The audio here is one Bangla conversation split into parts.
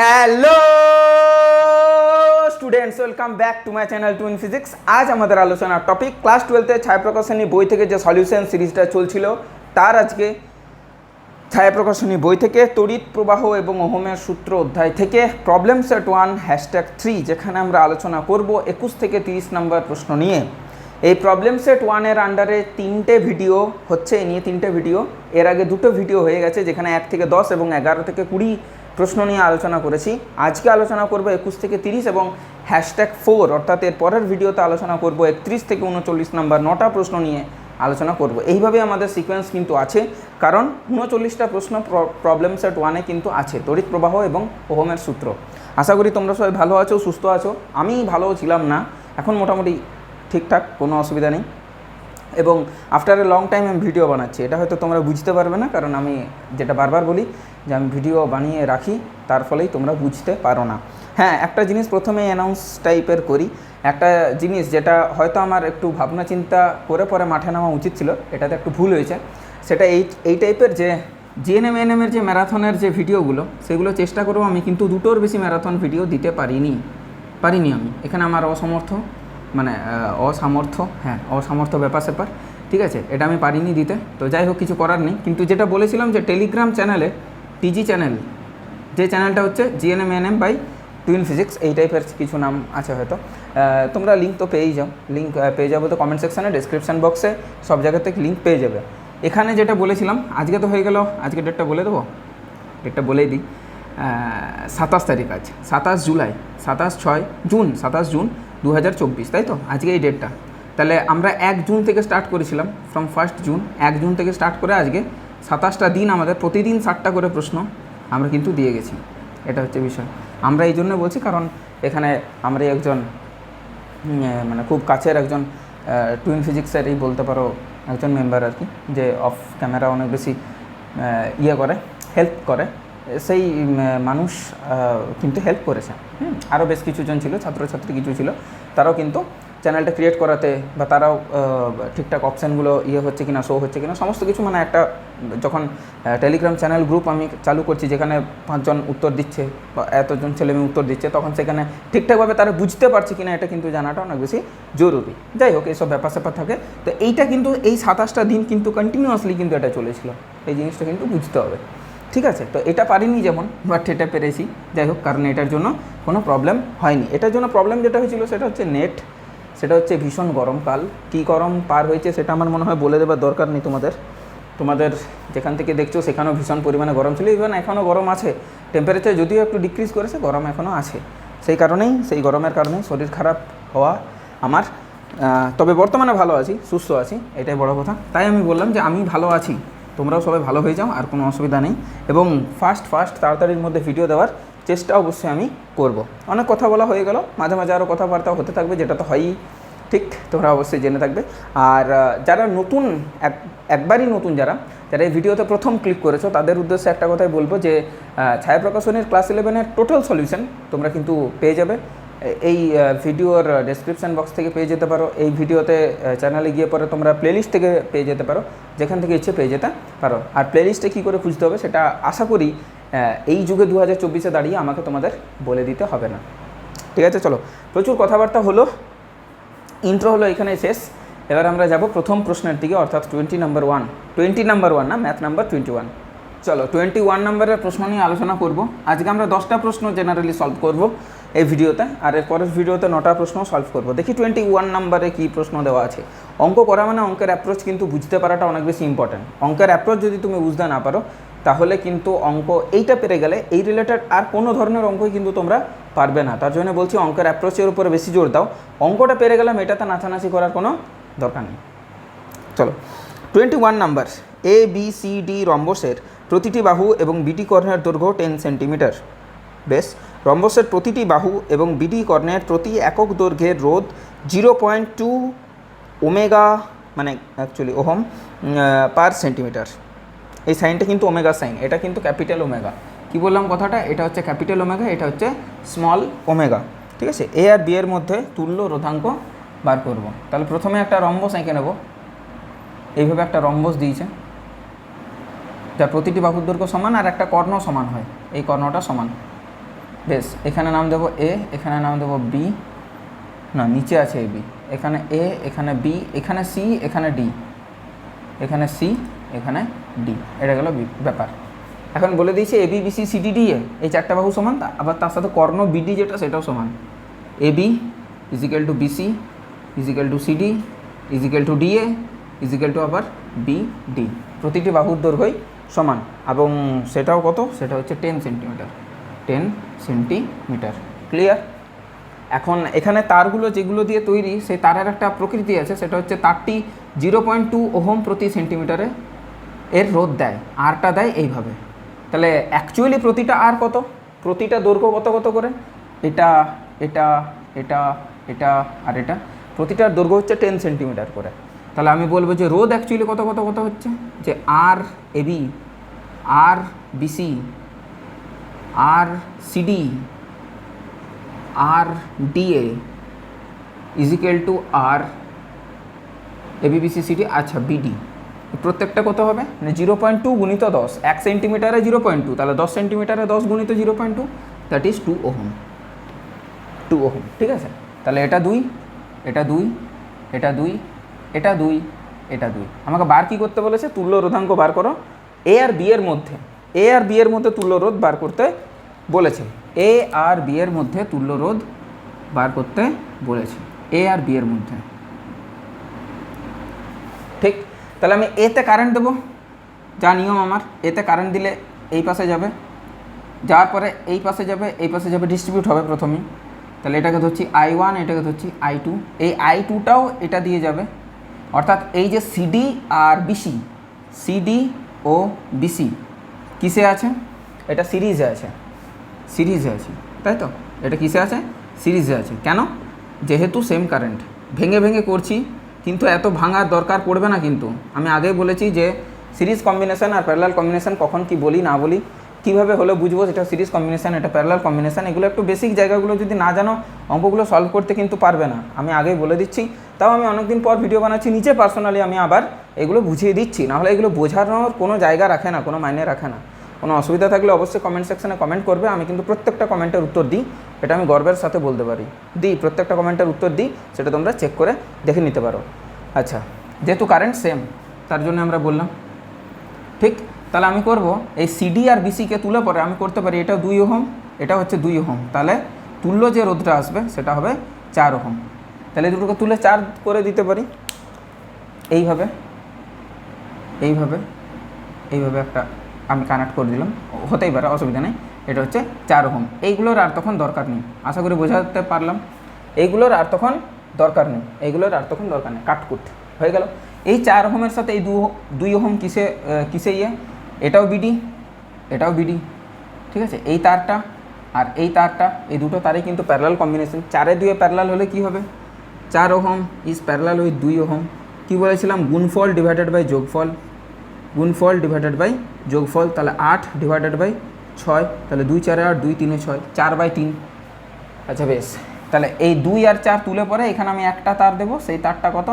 Hello students, welcome back to my channel twin physics. আজ আমাদের আলোচনার টপিক ক্লাস 12-এ ছায়াপ্রকাশনী বই থেকে যে সলিউশন সিরিজটা চলছিল তার আজকে ছায়াপ্রকাশনী বই থেকে তড়িৎ প্রবাহ এবং ওহমের সূত্র অধ্যায় থেকে প্রবলেম সেট 1 #3, যেখানে আমরা আলোচনা করব 21 থেকে 30 নম্বর প্রশ্ন নিয়ে। এই প্রবলেম সেট 1-এর আন্ডারে 3টে ভিডিও হচ্ছে, এই নিয়ে 3টে ভিডিও। এর আগে 2টো ভিডিও হয়ে গেছে যেখানে 1 থেকে 10 এবং 11 থেকে 20 প্রশ্ন নিয়ে আলোচনা করেছি। আজকে আলোচনা করব 21 থেকে 30 এবং #4, অর্থাৎ এর পরের ভিডিওতে আলোচনা করব 31 থেকে 39 নম্বর 9টা প্রশ্ন নিয়ে আলোচনা করব। এইভাবে আমাদের সিকোয়েন্স কিন্তু আছে, কারণ 39টা প্রশ্ন প্রবলেম সেট 1-এ কিন্তু আছে, তড়িৎ প্রবাহ এবং ওহমের সূত্র। আশা করি তোমরা সবাই ভালো আছো, সুস্থ আছো। আমি ভালো ছিলাম না, এখন মোটামুটি ঠিকঠাক, কোনো অসুবিধা নেই। এবং আফটার এ লং টাইম আমি ভিডিও বানাচ্ছি, এটা হয়তো তোমরা বুঝতে পারবে না, কারণ আমি যেটা বারবার বলি যে আমি ভিডিও বানিয়ে রাখি, তার ফলেই তোমরা বুঝতে পারো না। হ্যাঁ, একটা জিনিস প্রথমে অ্যানাউন্স টাইপের করি। একটা জিনিস যেটা হয়তো আমার একটু ভাবনা চিন্তা করে পরে মাঠে নামা উচিত ছিল, এটাতে একটু ভুল হয়েছে। সেটা এই টাইপের যে জিএনএম এনএমের যে ম্যারাথনের যে ভিডিওগুলো, সেগুলো চেষ্টা করবো আমি, কিন্তু 2টোর বেশি ম্যারাথন ভিডিও দিতে পারিনি আমি। এখানে আমার অসামর্থ্য ব্যাপার স্যাপার, ঠিক আছে, এটা আমি পারিনি দিতে। তো যাই হোক, কিছু করার নেই। কিন্তু যেটা বলেছিলাম যে টেলিগ্রাম চ্যানেলে, টিজি চ্যানেল, যে চ্যানেলটা হচ্ছে জিএনএম বাই টুইন ফিজিক্স, এই টাইপের কিছু নাম আছে হয়তো, তোমরা লিঙ্ক তো পেয়েই যাও। লিঙ্ক পেয়ে যাবো তো কমেন্ট সেকশানে, ডিসক্রিপশান বক্সে, সব জায়গা থেকে লিঙ্ক পেয়ে যাবে। এখানে যেটা বলেছিলাম, আজকে তো হয়ে গেল, আজকে ডেটটা বলে দেবো, ডেটটা বলেই দিই। 27 তারিখ, আজ 27 জুলাই, 27 জুন 2024, তাই তো আজকে এই ডেটটা। তাহলে আমরা 1 জুন থেকে স্টার্ট করেছিলাম, ফ্রম 1 জুন, 1 জুন থেকে স্টার্ট করে আজকে 27টা দিন আমাদের প্রতিদিন 60টা করে প্রশ্ন আমরা কিন্তু দিয়ে গেছি। এটা হচ্ছে বিষয়। আমরা এই জন্য বলছি কারণ এখানে আমরা একজন খুব কাছের একজন টুইন ফিজিক্সেরই বলতে পারো একজন মেম্বার আর কি, যে অফ ক্যামেরা অনেক বেশি হেল্প করে, সেই মানুষ কিন্তু হেল্প করেছে। আরও বেশ কিছুজন ছিল, ছাত্রছাত্রী কিছু ছিল, তারাও কিন্তু চ্যানেলটা ক্রিয়েট করাতে, বা তারাও ঠিকঠাক অপশানগুলো হচ্ছে কিনা, শো হচ্ছে কিনা, সমস্ত কিছু, একটা যখন টেলিগ্রাম চ্যানেল গ্রুপ আমি চালু করছি, যেখানে 5 জন উত্তর দিচ্ছে বা এতজন ছেলেমেয়ে উত্তর দিচ্ছে, তখন সেখানে ঠিকঠাকভাবে তারা বুঝতে পারছে কিনা এটা কিন্তু জানাটা অনেক বেশি জরুরি। যাই হোক, এইসব ব্যাপার স্যাপার থাকে। তো এইটা কিন্তু এই 27টা দিন কিন্তু কন্টিনিউয়াসলি কিন্তু এটা চলেছিল, এই জিনিসটা কিন্তু বুঝতে হবে, ঠিক আছে। তো এটা পারিনি যেমন, বাট এটা পেরেছি। যাই হোক, কারণ এটার জন্য কোনো প্রবলেম হয়নি। এটার জন্য প্রবলেম যেটা হয়েছিল সেটা হচ্ছে নেট, সেটা হচ্ছে ভীষণ গরমকাল। কী গরম পার হয়েছে সেটা আমার মনে হয় বলে দেবার দরকার নেই তোমাদের যেখান থেকে দেখছো সেখানেও ভীষণ পরিমাণে গরম ছিল। ইভেন এখনও গরম আছে, টেম্পারেচার যদিও একটু ডিক্রিজ করেছে, গরম এখনও আছে। সেই গরমের কারণেই শরীর খারাপ হওয়া আমার। তবে বর্তমানে ভালো আছি, সুস্থ আছি, এটাই বড় কথা। তাই আমি বললাম যে আমি ভালো আছি, তোমরাও সবাই ভালো হয়ে যাও, আর কোনো অসুবিধা নেই। এবং ফাস্ট তাড়াতাড়ির মধ্যে ভিডিও দেওয়ার চেষ্টা অবশ্যই আমি করব। অনেক কথা বলা হয়ে গেল, মাঝে মাঝে আরও কথাবার্তা হতে থাকবে, যেটা তো হয়ই, ঠিক, তোমরা অবশ্যই জেনে থাকবে। আর যারা নতুন, একবারই নতুন, যারা এই ভিডিওতে প্রথম ক্লিক করেছো, তাদের উদ্দেশ্যে একটা কথাই বলবো যে ছায়াপ্রকাশনীর ক্লাস 11-এর টোটাল সলিউশন তোমরা কিন্তু পেয়ে যাবে এই ভিডিওর ডেসক্রিপশান বক্স থেকে পেয়ে যেতে পারো। এই ভিডিওতে চ্যানেলে গিয়ে পরে তোমরা প্লেলিস্ট থেকে পেয়ে যেতে পারো, যেখান থেকে ইচ্ছে পেয়ে যেতে পারো। আর প্লেলিস্টে কী করে খুঁজতে হবে সেটা আশা করি এই যুগে 2024-এ দাঁড়িয়ে আমাকে তোমাদের বলে দিতে হবে না, ঠিক আছে। চলো, প্রচুর কথাবার্তা হলো, ইন্ট্রো হলো এখানে শেষ। এবার আমরা যাব প্রথম প্রশ্নের দিকে, অর্থাৎ 20 নাম্বার 1 না, ম্যাথ নাম্বার 21। চলো, 21 নম্বরের প্রশ্ন নিয়ে আলোচনা করব। আজকে আমরা 10টা প্রশ্ন জেনারেলি সলভ করব এই ভিডিওতে, আর এর পরের ভিডিওতে 9টা প্রশ্ন সলভ করব। দেখি 21 নম্বরে কী প্রশ্ন দেওয়া আছে। অঙ্ক করা মানে অঙ্কের অ্যাপ্রোচ কিন্তু বুঝতে পারাটা অনেক বেশি ইম্পর্ট্যান্ট। অঙ্কের অ্যাপ্রোচ যদি তুমি বুঝতে না পারো, তাহলে কিন্তু অঙ্ক এইটা পেরে গেলে এই রিলেটেড আর কোনো ধরনের অঙ্কই কিন্তু তোমরা পারবে না। তার জন্য বলছি অঙ্কের অ্যাপ্রোচের উপরে বেশি জোর দাও। অঙ্কটা পেরে গেলাম, এটাতে নাচানাচি করার কোনো দরকার নেই। চলো, 21 নাম্বার, ABCD রম্বসের প্রতিটি বাহু এবং বিডি কর্ণের দৈর্ঘ্য 10 সেন্টিমিটার। বেশ, রম্বসের প্রতিটি বাহু এবং বিডি কর্ণের প্রতি একক দৈর্ঘ্যের রোধ 0.2 ওমেগা, ওহম পার সেন্টিমিটার। এই সাইনটা কিন্তু ওমেগা সাইন, এটা কিন্তু ক্যাপিটাল ওমেগা। কি বললাম কথাটা? এটা হচ্ছে ক্যাপিটাল ওমেগা, এটা হচ্ছে স্মল ওমেগা, ঠিক আছে। এ আর বি এর মধ্যে তুল্য রোধাঙ্ক বার করব। তাহলে প্রথমে একটা রম্বস এঁকে নেব। এইভাবে একটা রম্বস দিয়েছে, যার প্রতিটি বাহুর দৈর্ঘ্য সমান আর একটা কর্ণ সমান হয়, এই কর্ণটা সমান। বেশ, এখানে নাম দেবো এ, এখানে নাম দেবো বি, না নিচে আছে এ বি, এখানে এ, এখানে বি, এখানে সি, এখানে ডি, এখানে সি, এখানে ডি, এটা গেল ব্যাপার। এখন বলে দিয়েছি A B, B C, C D, D A, এই চারটা বাহু সমান, আবার তার সাথে কর্ণ বিডি যেটা সেটাও সমান। A B equal to BC equal to CD equal to DA equal to আবার বি ডি, প্রতিটি বাহুর দৈর্ঘ্যই সমান, এবং সেটাও কত, সেটা হচ্ছে 10 সেন্টিমিটার, 10 সেন্টিমিটার। ক্লিয়ার? এখন এখানে তারগুলো যেগুলো দিয়ে তৈরি, সেই তারের একটা প্রকৃতি আছে, সেটা হচ্ছে তারটি 0.2 ওহম প্রতি সেন্টিমিটারে এর রোধ দেয়, আরটা দেয় এইভাবে। তাহলে অ্যাকচুয়ালি প্রতিটা আর কত, প্রতিটা দৈর্ঘ্য কত কত করে, এটা এটা এটা এটা আর এটা, প্রতিটার দৈর্ঘ্য হচ্ছে 10 সেন্টিমিটার করে। তাহলে আমি বলবো যে রোধ অ্যাকচুয়ালি কত কত কত হচ্ছে, যে আর এবি, আর বিসি, আর সিডি, আর ডিএ ইজিক্যাল টু আর এবি বিসি সিডি, আচ্ছা বিডি, প্রত্যেকটা কত হবে, মানে 0.2 গুণিত 10, 1 সেন্টিমিটারে 0.2, তাহলে 10 সেন্টিমিটারে 10 গুণিত 0.2, দ্যাট ইজ 2 ওহম, 2 ওহম। ঠিক আছে, তাহলে এটা 2, এটা 2, এটা 2, এটা 2, এটা 2। আমাকে বার কী করতে বলেছে, তুল্য রোধাঙ্ক বার করো এ আর বি এর মধ্যে, এ আর বি এর মধ্যে তুল্য রোধ বার করতে বলেছে, এ আর বি এর মধ্যে তুল্য রোধ বার করতে বলেছে, এ আর বি এর মধ্যে। ঠিক, তাহলে আমি এতে কারেন্ট দেবো, যা নিয়ম আমার, এতে কারেন্ট দিলে এই পাশে যাবে, যাওয়ার পরে এই পাশে যাবে, এই পাশে যাবে, ডিস্ট্রিবিউট হবে প্রথমেই। তাহলে এটাকে ধরছি I1, এটাকে ধরছি I2, এই I2টাও এটা দিয়ে যাবে, অর্থাৎ এই যে সিডি আর বিসি, সিডি ও বিসি কিসে আছে, এটা সিরিজে আছে, সিরিজে আছে, তাই তো, এটা কিসে আছে, সিরিজে আছে। কেন? যেহেতু সেম কারেন্ট, ভেঙে ভেঙে করছি, কিন্তু এত ভাঙার দরকার পড়বে না। কিন্তু আমি আগেই বলেছি যে series combination are parallel combination কখন কি বলি না বলি, কীভাবে হলে বুঝবো এটা সিরিজ কম্বিনেশন, এটা প্যারালাল কম্বিনেশন, এগুলো একটু বেসিক জায়গাগুলো যদি না জানো, অঙ্কগুলো সলভ করতে কিন্তু পারবে না। আমি আগেই বলে দিচ্ছি, তাও আমি অনেকদিন পর ভিডিও বানাচ্ছি, নিচে পার্সোনালি আমি আবার এগুলো বুঝিয়ে দিচ্ছি, নাহলে এগুলো বোঝানোর কোনো জায়গা রাখে না, কোনো মাইনে রাখে না। কোনো অসুবিধা থাকলে অবশ্যই কমেন্ট সেকশনে কমেন্ট করবে, আমি কিন্তু প্রত্যেকটা কমেন্টের উত্তর দিই, এটা আমি গর্বের সাথে বলতে পারি, প্রত্যেকটা কমেন্টের উত্তর দিই, সেটা তোমরা চেক করে দেখে নিতে পারো। আচ্ছা, যেহেতু কারেন্ট সেম, তার জন্য আমরা বললাম। ঠিক, তাহলে আমি করব এই সিডি আর বিসিকে তুলে পরে আমি করতে পারি, এটা 2 ওহম, এটা হচ্ছে 2 ওহম, তাহলে তুল্য যে রোধটা আসবে সেটা হবে 4 ওহম। তাহলে দুটোকে তুলে 4 করে দিতে পারি, এইভাবে এইভাবে এইভাবে একটা আমি কানেক্ট করে দিলাম, হতেই পারে, অসুবিধা নেই। এটা হচ্ছে 4 ওহম। এইগুলোর আর তখন দরকার নেই, আশা করি বোঝাতে পারলাম। এইগুলোর আর তখন দরকার নেই, এইগুলোর আর তখন দরকার নেই, কাটকুট হয়ে গেল। এই 4 ওহমের সাথে এই 2 ওহম কিসে ইয়ে, এটাও বিডি, এটাও বিডি। ঠিক আছে, এই তারটা আর এই তারটা, এই দুটো তারই কিন্তু প্যারালাল কম্বিনেশন। 4 এ 2 প্যারালাল হলে কি হবে, 4 ohm is parallel with 2 ohm. কী বলেছিলাম, গুণফল ডিভাইডেড বাই যোগফল, গুণফল ডিভাইডেড বাই যোগফল, তাহলে 8 ডিভাইডেড বাই 6, তাহলে 2 4 8, 2 3 6, 4/3। আচ্ছা বেশ, তাহলে এই 2 আর 4 তুলে পরে এখানে আমি একটা তার দেবো, সেই তারটা কত,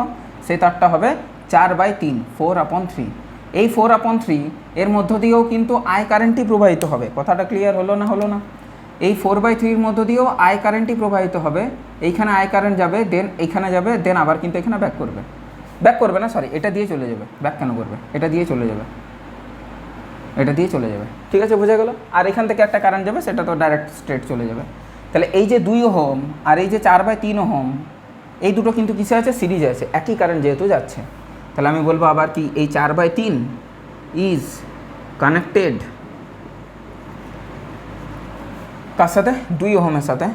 সেই তারটা হবে 4/3, 4/3। এই 4/3 এর মধ্য দিয়েও কিন্তু আই কারেন্টই প্রবাহিত হবে। কথাটা ক্লিয়ার হলো না, হলো না? এই 4/3 মধ্য দিয়েও আই কারেন্টই প্রবাহিত হবে। এইখানে আই কারেন্ট যাবে, দেন এইখানে যাবে, দেন আবার কিন্তু এখানে ব্যাক করবে, ব্যাক করবে না, সরি, এটা দিয়ে চলে যাবে, ব্যাক কেন করবে, এটা দিয়ে চলে যাবে, এটা দিয়ে চলে যাবে। ঠিক আছে, বোঝা গেল? আর এখান থেকে একটা কারেন্ট যাবে, সেটা তো ডাইরেক্ট স্ট্রেট চলে যাবে। তাহলে এই যে 2 ওহম আর এই যে 4/3 ওহম, এই দুটো কিন্তু কিসে আছে, সিরিজে আছে, একই কারেন্ট যেহেতু যাচ্ছে। তাহলে আমি বলবো আবার কি, এই 4/3 ইজ কানেক্টেড কার সাথে, 2 ওহমের সাথে।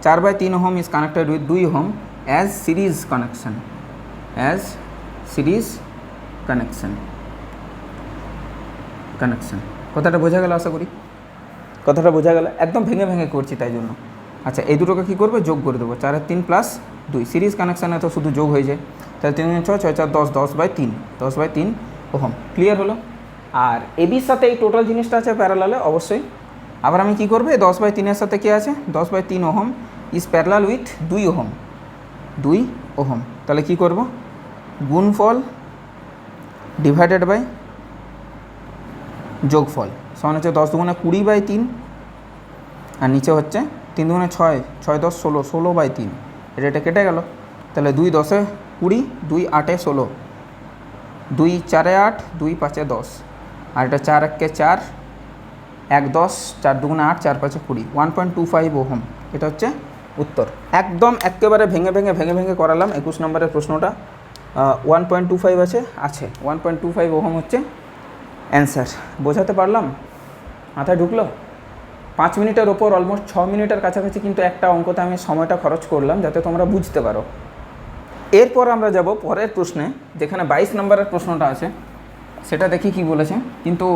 4/3 ohm is connected with 2 ohm as series connection, as series connection. কথাটা বোঝা গেল? আশা করি কথাটা বোঝা গেল। একদম ভেঙে ভেঙে করছি তাই জন্য। আচ্ছা, এই দুটোকে কী করবে, যোগ করে দেবো। 4 আর 3 প্লাস 2, সিরিজ কানেকশানে তো শুধু যোগ হয়ে যায়। তাহলে 3 6 6 4 10, 10/3, 10/3 ওহম। ক্লিয়ার হলো? আর এবির সাথে এই টোটাল জিনিসটা আছে প্যারালালে অবশ্যই। আবার আমি কী করবো, এই 10/3-এর সাথে কে আছে, 10/3 ohm is parallel with 2 ohm, 2 ohm. তাহলে কী করব, গুণফল ডিভাইডেড বাই যোগফল সমান হচ্ছে 10 দুগুণে 20/3 আর নিচে হচ্ছে 3 দুগুণে 6, 6 10 16, 16/3, এটা কেটে গেল। তাহলে 2 10 20, 2 8 16, 2 4 8, 2 5 10, আর এটা 4 1 4, 1 10, 4 দুগুণে 8, 4 5 20, 1.25 ওহম। এটা হচ্ছে উত্তর। একদম একেবারে ভেঙে ভেঙে করালাম 21 নম্বরের প্রশ্নটা। 1.25 আছে 1.25 ওহম হচ্ছে অ্যান্সার। বোঝাতে পারলাম? মাথায় ঢুকলো? 5 মিনিটের ওপর অলমোস্ট 6 মিনিটের কাছাকাছি কিন্তু একটা অঙ্কতে আমি সময়টা খরচ করলাম যাতে তোমরা বুঝতে পারো। এরপর আমরা যাব পরের প্রশ্নে, যেখানে 22 নম্বরের প্রশ্নটা আছে, সেটা দেখি কি বলেছে। কিন্তু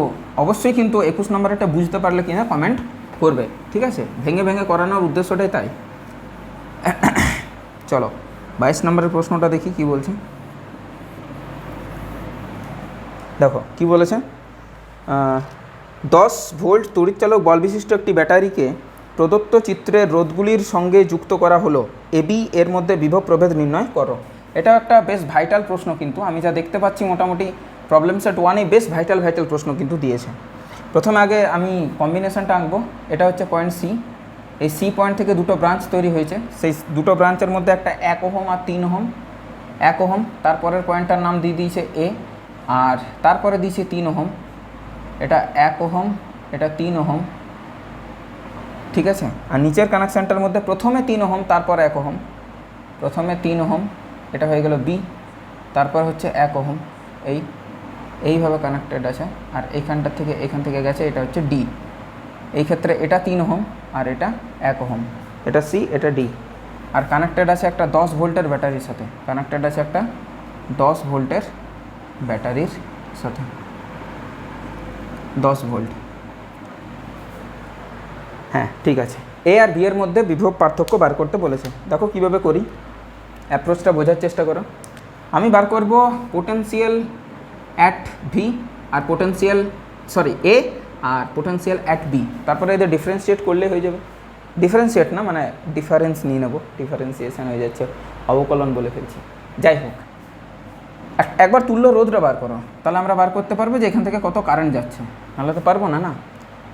অবশ্যই কিন্তু 21 নম্বরেরটা বুঝতে পারলে কিনা কমেন্ট করবে, ঠিক আছে? ভেঙে করানোর উদ্দেশ্যটাই তাই। চলো 22 নম্বরের প্রশ্নটা দেখি কি বলছে। দেখো কি বলেছে। 10 ভোল্ট তড়িৎচালক বল বিশিষ্ট একটি ব্যাটারিকে প্রদত্ত চিত্রের রোধগুলির সঙ্গে যুক্ত করা হলো, এবি এর মধ্যে বিভব প্রভেদ নির্ণয় করো। এটা একটা বেশ ভাইটাল প্রশ্ন, কিন্তু আমি যা দেখতে পাচ্ছি মোটামুটি প্রবলেম সেট 1-এ বেশ ভাইটাল প্রশ্ন কিন্তু দিয়েছে। প্রথমে আগে আমি কম্বিনেশনটা আঁকবো। এটা হচ্ছে পয়েন্ট সি। এই সি পয়েন্ট থেকে দুটো ব্রাঞ্চ তৈরি হয়েছে। সেই দুটো ব্রাঞ্চের মধ্যে একটা 1 ওহম আর 3 ওহম। 1 ওহম, তারপরের পয়েন্টটার নাম দিয়ে দিয়েছে এ, আর তারপরে দিয়েছে 3 ওহম। এটা 1 ওহম, এটা 3 ওহম, ঠিক আছে? আর নিচের কানেকশানটার মধ্যে প্রথমে 3 ওহম, তারপর 1 ওহম। প্রথমে 3 ওহম, এটা হয়ে গেল বি, তারপর হচ্ছে 1 ওহম। এইভাবে কানেক্টেড আছে। আর এখান থেকে গেছে, এটা হচ্ছে ডি। এই ক্ষেত্রে এটা 3 ওহম আর এটা 1 ওহম। এটা সি, এটা ডি। আর কানেক্টেড আছে একটা 10 ভোল্টের ব্যাটারির সাথে। 10 ভোল্ট। হ্যাঁ, ঠিক আছে। এ আর বি এর মধ্যে বিভব পার্থক্য বার করতে বলেছে। দেখো কীভাবে করি, অ্যাপ্রোচটা বোঝার চেষ্টা করো। আমি বার করব পোটেনশিয়াল অ্যাট ভি আর এ আর পোটেনশিয়াল অ্যাট বি। তারপরে এদের ডিফারেন্সিয়েট করলে হয়ে যাবে। ডিফারেন্সিয়েট না, মানে ডিফারেন্স নিয়ে নেবো, ডিফারেন্সিয়েশন হয়ে যাচ্ছে, অবকলন বলে ফেলছি। যাই হোক, একবার তুল্য রোধটা বার করো, তাহলে আমরা বার করতে পারবো যে এখান থেকে কত কারেন্ট যাচ্ছে। নাহলে তো পারবো না।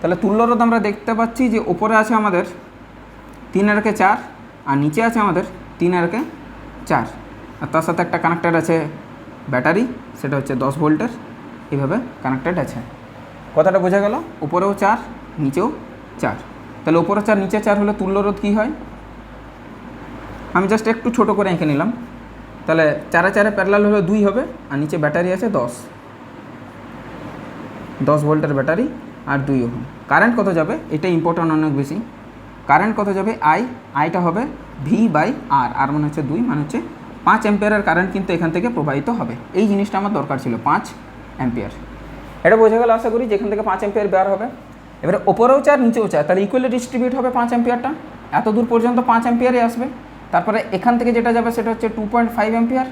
তাহলে তুল্য রোধ আমরা দেখতে পাচ্ছি যে উপরে আছে আমাদের 3 আর 4, আর নিচে আছে আমাদের 3 আর 4, আর তার সাথে একটা কানেক্টেড আছে ব্যাটারি, সেটা হচ্ছে 10 ভোল্টের। এইভাবে কানেক্টেড আছে। কথাটা বোঝা গেল? উপরেও 4, নিচেও 4। তাহলে উপরে 4 নিচে 4 হলে তুল্য রোধ কী হয়? আমি জাস্ট একটু ছোট করে এঁকে নিলাম। তাহলে 4 4 প্যারালাল হলে 2 হবে, আর নিচে ব্যাটারি আছে 10 ভোল্টের ব্যাটারি আর 2 ওহম। কারেন্ট কত যাবে? এটা ইম্পর্টেন্ট অনেক বেশি। কারেন্ট কত যাবে? আইটা হবে V/R। আর মানে হচ্ছে 2, মানে হচ্ছে 5 অ্যাম্পিয়ারের কারেন্ট কিন্তু এখান থেকে প্রবাহিত হবে। এই জিনিসটা আমার দরকার ছিল, 5 অ্যাম্পিয়ার। এটা বোঝা গেল আশা করি, যেখান থেকে 5 অ্যাম্পিয়ার বের হবে। এবারে ওপরেও 4 নিচেও 4, তাহলে ইকুয়ালি ডিস্ট্রিবিউট হবে 5 অ্যাম্পিয়ারটা। এত দূর পর্যন্ত 5 অ্যাম্পিয়ারই আসবে। তারপরে এখান থেকে যেটা যাবে সেটা হচ্ছে 2.5 অ্যাম্পিয়ার।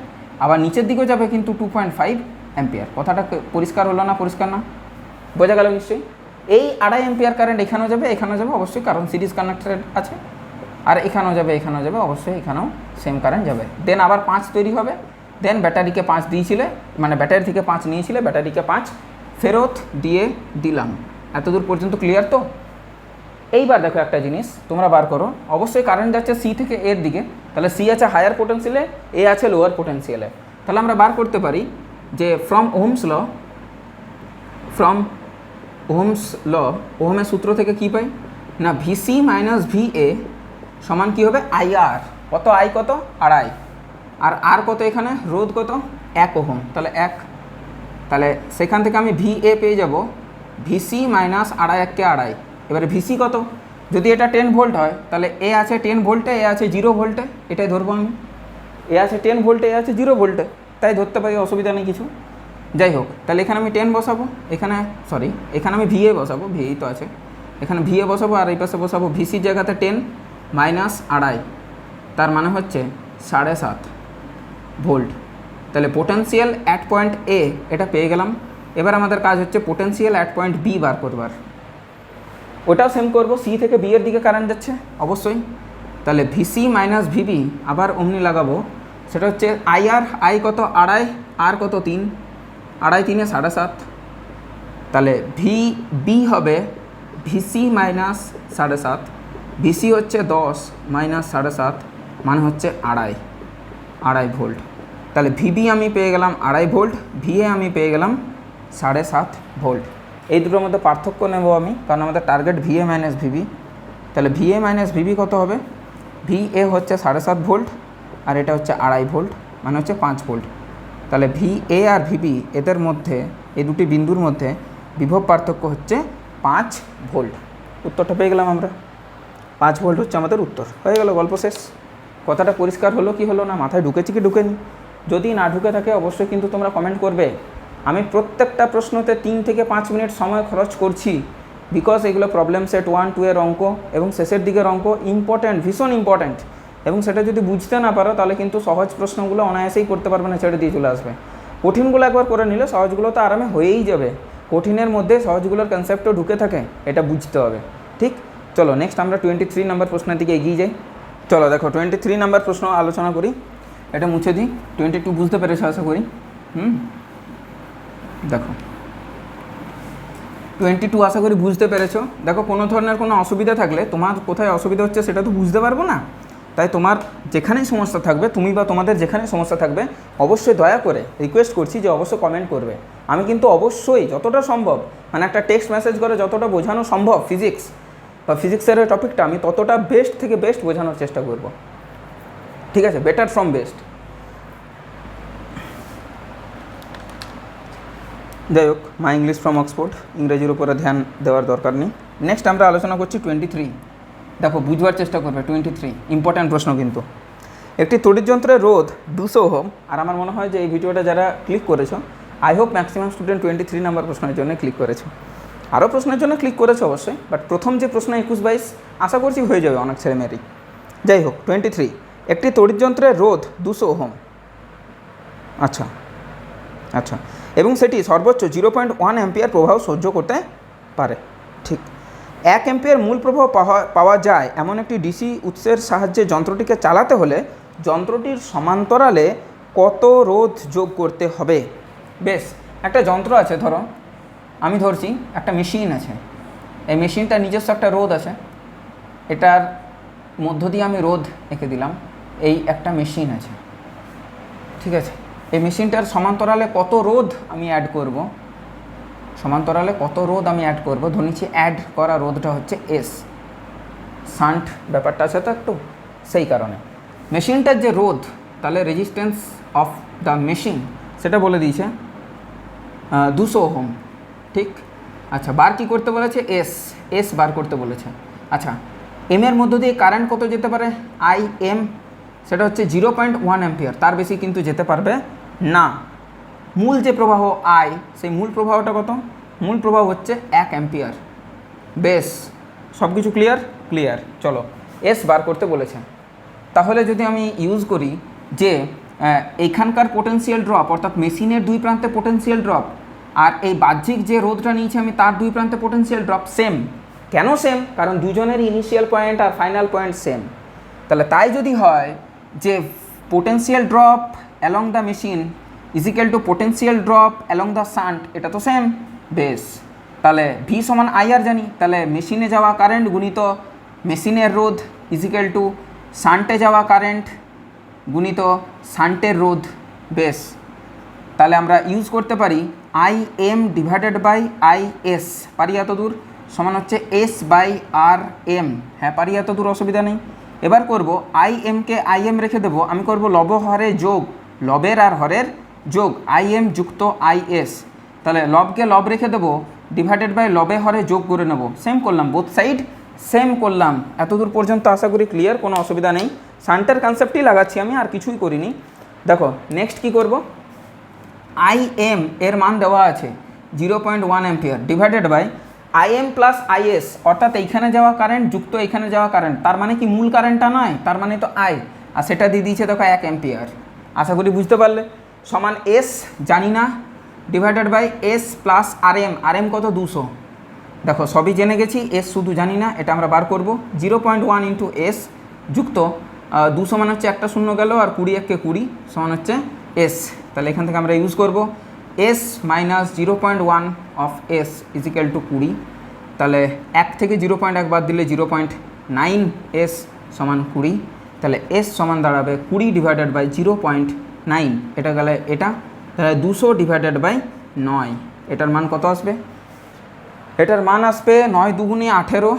আবার নিচের দিকেও যাবে কিন্তু 2.5 অ্যাম্পিয়ার। কথাটা পরিষ্কার হলো না? পরিষ্কার না? বোঝা গেল নিশ্চয়ই? এই 2.5 অ্যাম্পিয়ার কারেন্ট এখানেও যাবে অবশ্যই, কারণ সিরিজ কানেক্টেড আছে। আর এখানেও যাবে অবশ্যই, এখানেও সেম কারেন্ট যাবে। দেন আবার 5 তৈরি হবে। দেন ব্যাটারিকে 5 দিয়েছিলে, মানে ব্যাটারি থেকে 5 নিয়েছিলে, ব্যাটারিকে 5 ফেরত দিয়ে দিলাম। এতদূর পর্যন্ত ক্লিয়ার তো? এইবার দেখো একটা জিনিস তোমরা বার করো। অবশ্যই কারেন্ট যাচ্ছে সি থেকে এর দিকে, তাহলে সি আছে হায়ার পোটেন্সিয়ালে, এ আছে লোয়ার পোটেন্সিয়ালে। তাহলে আমরা বার করতে পারি যে ফ্রম ওহমস ল, ওহমের সূত্র থেকে কি পাই না, ভিসি মাইনাস ভিএ সমান কী হবে? আইআর। কত? আই কত? 2.5। আর আর কত? এখানে রোধ কত? 1 ওহম। তাহলে 1, তাহলে সেখান থেকে আমি ভিএ পেয়ে যাব ভিসি মাইনাস 2.5 কে 2.5। এবারে ভিসি কত? যদি এটা 10 ভোল্ট হয় তাহলে এ আছে 10 ভোল্টে, এ আছে 0 ভোল্টে। এটাই ধরবো আমি। এ আছে 10 ভোল্টে, এ আছে 0 ভোল্টে, তাই ধরতে পারি, অসুবিধা নেই কিছু। যাই হোক, তাহলে এখানে আমি 10 বসাবো, এখানে আমি ভিএ বসাবো, ভিএই তো আছে। এখানে ভিএ বসাবো আর এই পাশে বসাবো ভিসির জায়গাতে 10 মাইনাস 2.5, তার মানে হচ্ছে 7.5 ভোল্ট। তাহলে পোটেনশিয়াল অ্যাট পয়েন্ট এ এটা পেয়ে গেলাম। এবার আমাদের কাজ হচ্ছে পোটেনশিয়াল অ্যাট পয়েন্ট বি বার করবার। ওটাও সেম করবো, সি থেকে বি এর দিকে কারেন্ট যাচ্ছে অবশ্যই। তাহলে ভিসি মাইনাস ভিবি আবার অমনি লাগাবো, সেটা হচ্ছে আই কত? 2.5, আর কত? 3, 2.5 3 7.5। তাহলে ভিবি হবে ভিসি মাইনাস 7.5 ভিসি হচ্ছে 10 মাইনাস 7.5 মানে হচ্ছে আড়াই ভোল্ট। তাহলে ভিবি আমি পেয়ে গেলাম 2.5 ভোল্ট, ভিএ আমি পেয়ে গেলাম 7.5 ভোল্ট। এই দুটোর মধ্যে পার্থক্য নেব আমি, কারণ আমাদের টার্গেট ভিএ মাইনাস ভিবি। তাহলে ভিএ মাইনাস ভিবি কত হবে? ভিএ হচ্ছে 7.5 ভোল্ট আর এটা হচ্ছে 2.5 ভোল্ট মানে হচ্ছে 5 ভোল্ট। তাহলে ভিএ আর ভিবি এদের মধ্যে, এই দুটি বিন্দুর মধ্যে বিভব পার্থক্য হচ্ছে 5 ভোল্ট। উত্তরটা পেয়ে গেলাম আমরা, 5 ভোল্ট হচ্ছে আমাদের উত্তর। হয়ে গেল, গল্প শেষ। কথাটা পরিষ্কার হলো কি হলো না, মাথায় ঢুকেছি কি ঢুকেনি? যদি না ঢুকে থাকে অবশ্যই কিন্তু তোমরা কমেন্ট করবে। আমি প্রত্যেকটা প্রশ্নতে 3 থেকে 5 মিনিট সময় খরচ করছি, বিকজ এগুলো প্রবলেম সেট 1, 2 এর অঙ্ক এবং শেষের দিকের অঙ্ক ইম্পর্ট্যান্ট, ভীষণ ইম্পর্ট্যান্ট। এবং সেটা যদি বুঝতে না পারো তাহলে কিন্তু সহজ প্রশ্নগুলো অনায়াসেই করতে পারবে না, ছেড়ে দিয়ে চলে আসবে। কঠিনগুলো একবার করে নিলে সহজগুলো তো আরামে হয়েই যাবে। কঠিনের মধ্যে সহজগুলোর কনসেপ্টও ঢুকে থাকে, এটা বুঝতে হবে। ঠিক, চলো নেক্সট আমরা 23 নম্বর প্রশ্নের দিকে এগিয়ে যাই। চলো দেখো 23 নম্বর প্রশ্ন আলোচনা করি। এটা মুছে দিই। 22 বুঝতে পেরেছো আশা করি। দেখো 22 আশা করি বুঝতে পেরেছো। দেখো কোনো ধরনের কোনো অসুবিধা থাকলে, তোমার কোথায় অসুবিধা হচ্ছে সেটা তো বুঝতে পারবো না, তাই তোমার যেখানেই সমস্যা থাকবে, তুমি বা তোমাদের যেখানে সমস্যা থাকবে অবশ্যই দয়া করে রিকোয়েস্ট করছি যে অবশ্যই কমেন্ট করবে। আমি কিন্তু অবশ্যই যতটা সম্ভব, মানে একটা টেক্সট মেসেজ করে যতটা বোঝানো সম্ভব ফিজিক্স বা ফিজিক্সের টপিকটা, আমি ততটা বেস্ট থেকে বেস্ট বোঝানোর চেষ্টা করব। ঠিক আছে, বেটার ফ্রম বেস্ট। যাই হোক, মাই ইংলিশ ফ্রম অক্সফোর্ড, ইংরেজির উপরে ধ্যান দেওয়ার দরকার নেই। নেক্সট আমরা আলোচনা করছি 23। দেখো বুঝবার চেষ্টা করবে, 23 ইম্পর্ট্যান্ট প্রশ্ন কিন্তু। একটি তড়িৎযন্ত্রের রোধ 200 ওহম। আর আমার মনে হয় যে এই ভিডিওটা যারা ক্লিক করেছো, আই হোপ ম্যাক্সিমাম স্টুডেন্ট 23 নম্বর প্রশ্নের জন্য ক্লিক করেছো। আরও প্রশ্নের জন্য ক্লিক করেছো অবশ্যই, বাট প্রথম যে প্রশ্ন 21-22 আশা করছি হয়ে যাবে অনেক ছেলেমেয়েরই। যাই হোক 23, একটি তড়িৎযন্ত্রের রোধ 200 ওহম। আচ্ছা আচ্ছা, এবং সেটি সর্বোচ্চ 0.1 অ্যাম্পিয়ার প্রবাহ সহ্য করতে পারে। ঠিক, 1 অ্যাম্পিয়ার মূল প্রবাহ পাওয়া যায় এমন একটি ডিসি উৎসের সাহায্যে যন্ত্রটিকে চালাতে হলে যন্ত্রটির সমান্তরালে কত রোধ যোগ করতে হবে? বেশ, একটা যন্ত্র আছে, ধরো আমি ধরছি একটা মেশিন আছে, এই মেশিনটার নিজস্ব একটা রোধ আছে, এটার মধ্য দিয়ে আমি রোধ এঁকে দিলাম। এই একটা মেশিন আছে, ঠিক আছে, এই মেশিনটার সমান্তরালে কত রোধ আমি অ্যাড করব, সমান্তরালে কত রোধ আমি অ্যাড করব, ধরেছি অ্যাড করা রোধটা হচ্ছে এস, শান্ট ব্যাপারটা আছে তো একটু, সেই কারণে মেশিনটার যে রোধ, তাহলে রেজিস্ট্যান্স অফ দ্য মেশিন সেটা বলে দিয়েছে 200 ওহম। ঠিক, আচ্ছা বার কী করতে বলেছে? এস বার করতে বলেছে। আচ্ছা, এম এর মধ্য দিয়ে কারেন্ট কত যেতে পারে? আই এম, সেটা হচ্ছে 0.1 অ্যাম্পিয়ার, তার বেশি কিন্তু যেতে পারবে না। মূল যে প্রবাহ আই, সেই মূল প্রবাহটা কত? মূল প্রবাহ হচ্ছে 1 অ্যাম্পিয়ার। বেশ, সব কিছু ক্লিয়ার। চলো, এস বার করতে বলেছে। তাহলে যদি আমি ইউজ করি যে এইখানকার পোটেনশিয়াল ড্রপ, অর্থাৎ মেশিনের দুই প্রান্তে পোটেনশিয়াল ড্রপ, আর এই বাহ্যিক যে রোধটা নিয়েছি আমি তার দুই প্রান্তে পোটেনশিয়াল ড্রপ সেম। কেন সেম? কারণ দুজনের ইনিশিয়াল পয়েন্ট আর ফাইনাল পয়েন্ট সেম। তাহলে তাই যদি হয় যে potential drop along the machine equal to potential drop along the shunt, এটা তো সেম। বেশ, তাহলে ভি সমান আইআর জানি, তাহলে মেশিনে যাওয়া কারেন্ট গুণিত মেশিনের রোধ ইজিক্যাল টু শান্টে যাওয়া কারেন্ট গুণিত শান্টের রোধ। বেশ, তাহলে আমরা ইউজ করতে পারি I M divided by I S, পারি এত দূর, সমান হচ্ছে এস বাই আর এম। হ্যাঁ পারি এত দূর, অসুবিধা নেই। এবার করব আই এমকে আই এম রেখে দেবো, আমি করব লব হরে যোগ, লবের আর হরের যোগ, আই এম যুক্ত আই এস। তাহলে লবকে লব রেখে দেবো, ডিভাইডেড বাই লবে হরে যোগ করে নেব। সেম করলাম, বোথ সাইড সেম করলাম। এতদূর পর্যন্ত আশা করি ক্লিয়ার, কোনো অসুবিধা নেই। শান্টের কনসেপ্টই লাগাচ্ছি আমি, আর কিছুই করিনি। দেখো নেক্সট কি করব, আই এম এর মান দেওয়া আছে 0.1 ampere divided by I M plus I S, অর্থাৎ এইখানে যাওয়া কারেন্ট যুক্ত এইখানে যাওয়া কারেন্ট, তার মানে কি মূল কারেন্টটা নয়, তার মানে তো আই, আর সেটা দিয়ে দিয়েছে দেখো 1 অ্যাম্পিয়ার। আশা করি বুঝতে পারলে। সমান এস জানি না, divided by S plus R M কত? 200। দেখো সবই জেনে গেছি, এস শুধু জানি না, এটা আমরা বার করব। 0.1 ইন্টু এস যুক্ত 200 মানে হচ্ছে একটা শূন্য গেল, আর 20 1 কে 20 সমান হচ্ছে এস। তাহলে এখান থেকে আমরা ইউজ করব S minus 0.1 of S equal to 20। তাহলে 1 থেকে 0.1 বাদ দিলে 0.9s সমান 20, তাহলে s সমান দাঁড়াবে 20 ডিভাইডেড বাই 0.9, এটা গেলে এটা, তাহলে 200 ডিভাইডেড বাই 9, এটার মান কত আসবে? এটার মান আসবে 9 দুগুণে 18,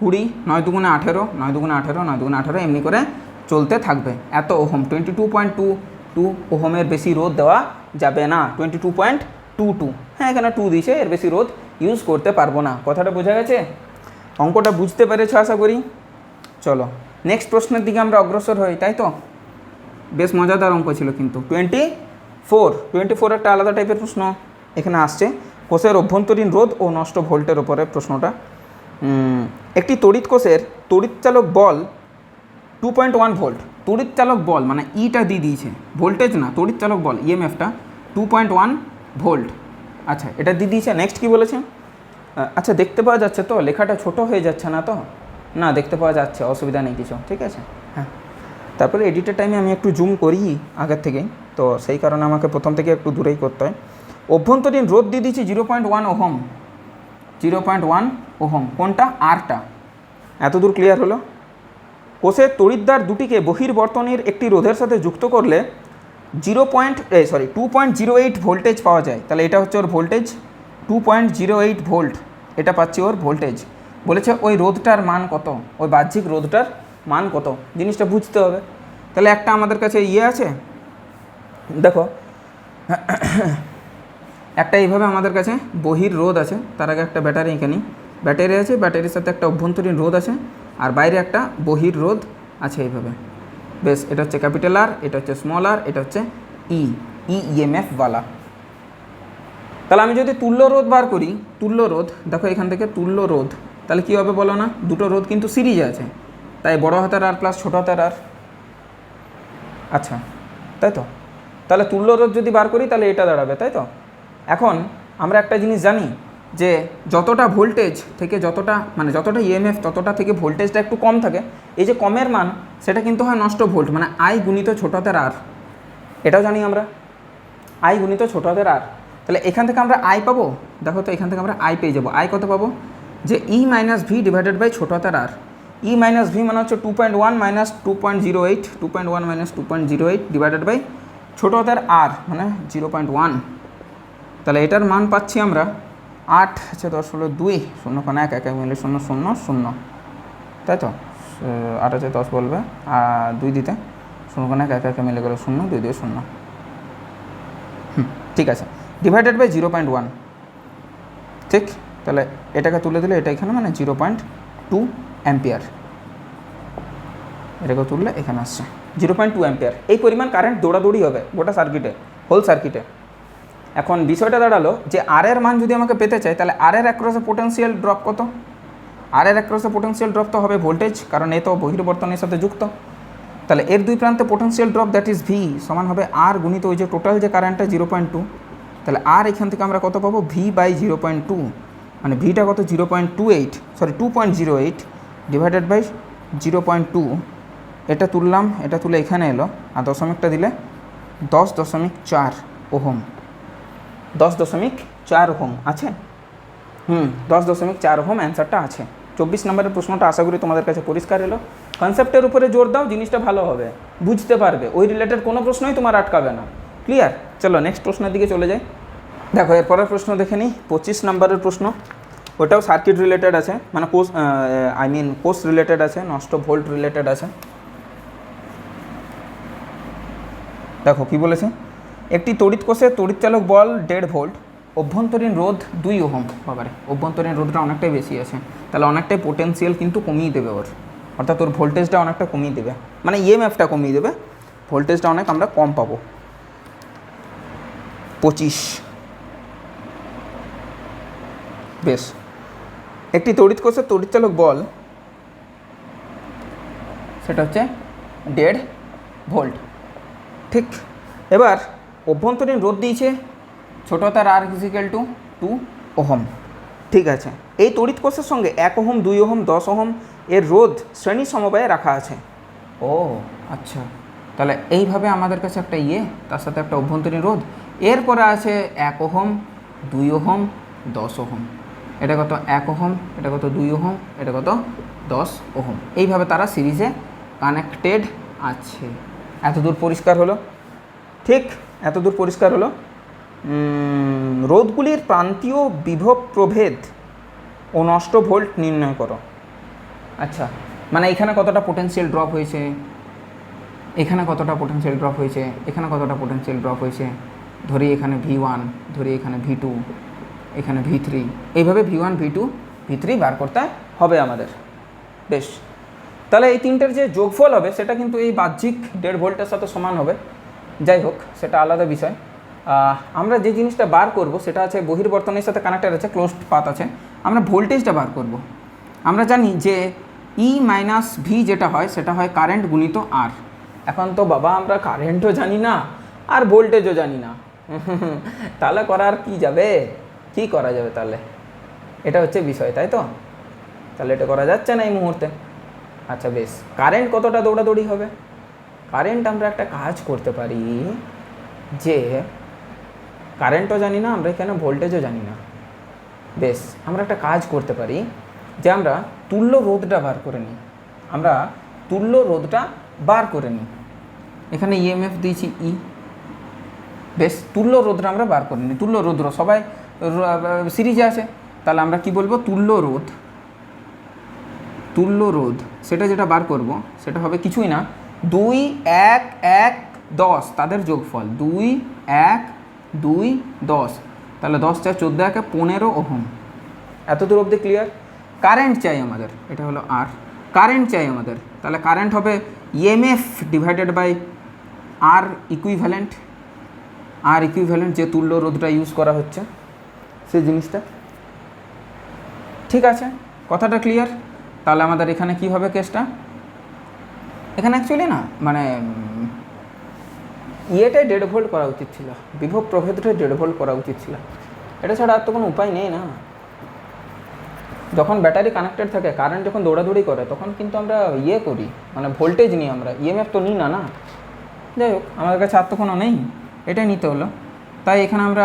20, 9 দুগুণে 18, 9 দুগুণে 18, 9 দুগুণে 18, এমনি করে চলতে থাকবে। এত ওহম 22.22 ওহমের বেশি রোধ দেওয়া যাবে না, 22.22, হ্যাঁ এখানে 2 দিয়েছে, এর বেশি রোধ ইউজ করতে পারবো না। কথাটা বোঝা গেছে? অঙ্কটা বুঝতে পেরেছো আশা করি। চলো নেক্সট প্রশ্নের দিকে আমরা অগ্রসর হই, তাই তো? বেশ মজাদার অঙ্ক ছিল কিন্তু। 24 একটা আলাদা টাইপের প্রশ্ন এখানে আসছে। কোষের অভ্যন্তরীণ রোধ ও নষ্ট ভোল্টের ওপরে প্রশ্নটা। একটি তড়িৎ কোষের তড়িৎচালক বল 2.1 ভোল্ট, তড়িৎচালক বল মানে ইটা দিয়ে দিয়েছে, ভোল্টেজ না, তড়িৎচালক বল ইএমএফটা 2.1 ভোল্ট। আচ্ছা এটা দিয়ে দিয়েছে। নেক্সট কী বলেছে? আচ্ছা দেখতে পাওয়া যাচ্ছে তো, লেখাটা ছোট হয়ে যাচ্ছে না তো? না দেখতে পাওয়া যাচ্ছে, অসুবিধা নেই কিছু, ঠিক আছে। হ্যাঁ তারপরে এডিটের টাইমে আমি একটু জুম করি আগের থেকেই, তো সেই কারণে আমাকে প্রথম থেকে একটু দূরেই করতে হয়। অভ্যন্তরীণ রোধ দিয়ে দিচ্ছি 0.1 ওহম, 0.1 ওহম, কোনটা? আরটা। এত দূর ক্লিয়ার হলো? কোষের তড়িৎদ্বার দুটিকে বহির্বর্তনীর একটি রোধের সাথে যুক্ত করলে 2.08 ভোল্টেজ পাওয়া যায়, তাহলে এটা হচ্ছে ওর ভোল্টেজ, 2.08 ভোল্ট, এটা পাচ্ছি ওর ভোল্টেজ। বলেছে ওই রোধটার মান কত, ওই বাহ্যিক রোধটার মান কত, জিনিসটা বুঝতে হবে। তাহলে একটা আমাদের কাছে আছে, দেখো একটা এইভাবে আমাদের কাছে বহির রোধ আছে, তার আগে একটা ব্যাটারি এখানে ব্যাটারি আছে, ব্যাটারির সাথে একটা অভ্যন্তরীণ রোধ আছে, আর বাইরে একটা বহির রোধ আছে এইভাবে। বেশ, এটা হচ্ছে ক্যাপিটাল আর, এটা হচ্ছে স্মল আর, এটা হচ্ছে ইএমএফ ওয়ালা। তাহলে আমি যদি তুল্য রোধ বার করি, তুল্য রোধ দেখো এখান থেকে তুল্য রোধ, তাহলে কী হবে বলো না? দুটো রোধ কিন্তু সিরিজে আছে, তাই বড় হাতের আর প্লাস ছোটো হাতের আর। আচ্ছা তাই তো, তাহলে তুল্য রোধ যদি বার করি তাহলে এটা দাঁড়াবে, তাই তো? এখন আমরা একটা জিনিস জানি যে যতটা ভোল্টেজ থেকে যতটা যতটা ইএমএফ ততটা থেকে ভোল্টেজটা একটু কম থাকে, এই যে কমের মান সেটা কিন্তু হয় নষ্ট ভোল্ট, মানে আই গুণিত ছোটো হাতের আর, এটাও জানি আমরা, আই গুণিত ছোটো হাতের আর। তাহলে এখান থেকে আমরা আই পাবো, দেখো তো এখান থেকে আমরা আই পেয়ে যাবো। আই কত পাবো? যে ই মাইনাস ভি ডিভাইডেড বাই ছোটো হাতের আর। ই মাইনাস ভি মানে হচ্ছে 2.1 মাইনাস 2.08, 2.1 মাইনাস 2.08 ডিভাইডেড বাই ছোটো হাতের আর মানে 0.1। তাহলে এটার মান পাচ্ছি আমরা 8 আছে 10 হলো 2, 0.1, 1 মিলে 0 0 0, তাই তো? 8 আছে 10 বলবে, আর 2 দিতে 0.1, 1 মিলে গেলো 0, 2 দিয়ে 0, ঠিক আছে, ডিভাইডেড বাই 0.1, ঠিক। তাহলে এটাকে তুলে দিলে এটা এখানে মানে 0.2 অ্যাম্পিয়ার, এটাকে তুললে এখানে আসছে 0.2 অ্যাম্পিয়ার। এই পরিমাণ কারেন্ট দৌড়াদৌড়ি হবে গোটা সার্কিটে, হোল সার্কিটে। এখন বিষয়টা দাঁড়ালো যে আর এর মান যদি আমাকে পেতে চাই, তাহলে আর এর অ্যাক্রসে পোটেনশিয়াল ড্রপ কত? আর এর অ্যাক্রসে পোটেনশিয়াল ড্রপ তো হবে ভোল্টেজ, কারণ এ তো বহির্বর্তনের সাথে যুক্ত। তাহলে এর দুই প্রান্তে potential drop that is V সমান হবে আর গুণিত ওই যে টোটাল যে কারেন্টটা 0.2। তাহলে আর এখান থেকে আমরা কত পাবো? ভি বাই 0.2, মানে ভিটা কত? 2.08 ডিভাইডেড বাই 0.2। এটা তুললাম, এটা তুলে এখানে এলো, আর দশমিকটা দিলে 10.4 ওহম, 10.4 ওহম আছে। 10.4 ওহম অ্যান্সারটা আছে। 24 নম্বরের প্রশ্নটা আশা করি তোমাদের কাছে পরিষ্কার এলো। কনসেপ্টের উপরে জোর দাও, জিনিসটা ভালো হবে, বুঝতে পারবে, ওই রিলেটেড কোনো প্রশ্নই তোমার আটকাবে না। ক্লিয়ার? চলো নেক্সট প্রশ্নের দিকে চলে যাই। দেখো এরপরের প্রশ্ন দেখে নিই, 25 নম্বরের প্রশ্ন। ওটাও সার্কিট রিলেটেড আছে, মানে কোর্স রিলেটেড আছে, নষ্ট ভোল্ট রিলেটেড আছে। দেখো কি বলেছে, একটি তড়িৎ কোষে তড়িৎচালক বল 1.5 ভোল্ট, অভ্যন্তরীণ রোধ 2 ওহম। বাবারে, অভ্যন্তরীণ রোধটা অনেকটাই বেশি আছে, তাহলে অনেকটাই পোটেনশিয়াল কিন্তু কমিয়ে দেবে ওর, অর্থাৎ ওর ভোল্টেজটা অনেকটা কমিয়ে দেবে, মানে ইএমএফটা কমিয়ে দেবে, ভোল্টেজটা অনেক আমরা কম পাবো। 25, বেশ, একটি তড়িৎ কোষের তড়িৎচালক বল সেটা হচ্ছে 1.5 ভোল্ট, ঠিক। এবার অভ্যন্তরীণ রোধ দিয়েছে ছোটো তার আর ইকুয়াল টু 2 ওহম, ঠিক আছে। এই তড়িৎ কোষের সঙ্গে 1 ওহম, 2 ওহম, 10 ওহম এর রোধ শ্রেণী সমবায়ে রাখা আছে। ও আচ্ছা, তাহলে এইভাবে আমাদের কাছে একটা তার সাথে একটা অভ্যন্তরীণ রোধ, এরপরে আছে 1 ওহম, 2 ওহম, 10 ওহম। এটা কত? 1 ওহম, এটা কত? 2 ওহম, এটা কত? 10 ওহম। এইভাবে তারা সিরিজে কানেক্টেড আছে। এতদূর পরিষ্কার হলো? ঠিক, এতদূর পরিষ্কার হলো। রোধগুলির প্রান্তীয় বিভব প্রভেদ ও নষ্ট ভোল্ট নির্ণয় করো। আচ্ছা, মানে এখানে কতটা পোটেনশিয়াল ড্রপ হয়েছে, এখানে কতটা পোটেনশিয়াল ড্রপ হয়েছে, এখানে কতটা পোটেনশিয়াল ড্রপ হয়েছে, ধরি এখানে V1, ধরি এখানে V2, এখানে V3, এইভাবে V1, V2, V3 বার করতে হবে আমাদের। বেশ, তাহলে এই তিনটের যে যোগফল হবে সেটা কিন্তু এই বাহ্যিক 1.5 ভোল্টের সাথে সমান হবে। যাই হোক, সেটা আলাদা বিষয়। আমরা যে জিনিসটা বার করব সেটা আছে বহির্বর্তনের সাথে কানেক্টেড আছে, ক্লোজড পাথ আছে। আমরা ভোল্টেজটা বার করব। আমরা জানি যে E মাইনাস ভি যেটা হয় সেটা হয় কারেন্ট গুণিত আর। এখন তো বাবা আমরা কারেন্টও জানি না আর ভোল্টেজও জানি না, তাহলে করার কি যাবে, কি করা যাবে তাহলে? এটা হচ্ছে বিষয়, তাই তো? তাহলে এটা করা যাচ্ছে না এই মুহূর্তে। আচ্ছা বেশ, কারেন্ট কতটা দৌড়াদৌড়ি হবে? কারেন্ট আমরা একটা কাজ করতে পারি যে কারেন্টও জানি না আমরা এখানে ভোল্টেজও জানি না। বেশ, আমরা একটা কাজ করতে পারি যে আমরা তুল্য রোধটা বার করে নিই। আমরা তুল্য রোধটা বার করে নিই। এখানে ইএমএফ দিয়েছি ই। বেশ, তুল্য রোধটা আমরা বার করে নিই। তুল্য রোধ সবাই সিরিজে আছে, তাহলে আমরা কি বলবো? তুল্য রোধ। তুল্য রোধ সেটা যেটা বার করব সেটা হবে কিছুই না, 2, 1, 1, 10 তাদের যোগফল। 2, 1, 2, 10, তাহলে 10, 4, 14, 1, 15 ওহম। এত দূর অবধি ক্লিয়ার? কারেন্ট চাই আমাদের, এটা হলো আর। কারেন্ট চাই আমাদের, তাহলে কারেন্ট হবে EMF divided by R equivalent. R equivalent যে তুল্য রোধটা ইউজ করা হচ্ছে সেই জিনিসটা। ঠিক আছে, কথাটা ক্লিয়ার? তাহলে আমাদের এখানে কী হবে কেসটা? এখানে অ্যাকচুয়ালি না, মানে ইয়েটাই 1.5 ভোল্ট করা উচিত ছিল, বিভব প্রভেদটাই 1.5 ভোল্ট করা উচিত ছিল। এটা ছাড়া আর তো কোনো উপায় নেই না। যখন ব্যাটারি কানেক্টেড থাকে, কারেন্ট যখন দৌড়াদৌড়ি করে, তখন কিন্তু আমরা ইয়ে করি, মানে ভোল্টেজ নিই আমরা, ইএমএফ তো নিই না। না, যাই হোক, আমাদের কাছে আর তো কোনো নেই, এটাই নিতে হলো। তাই এখানে আমরা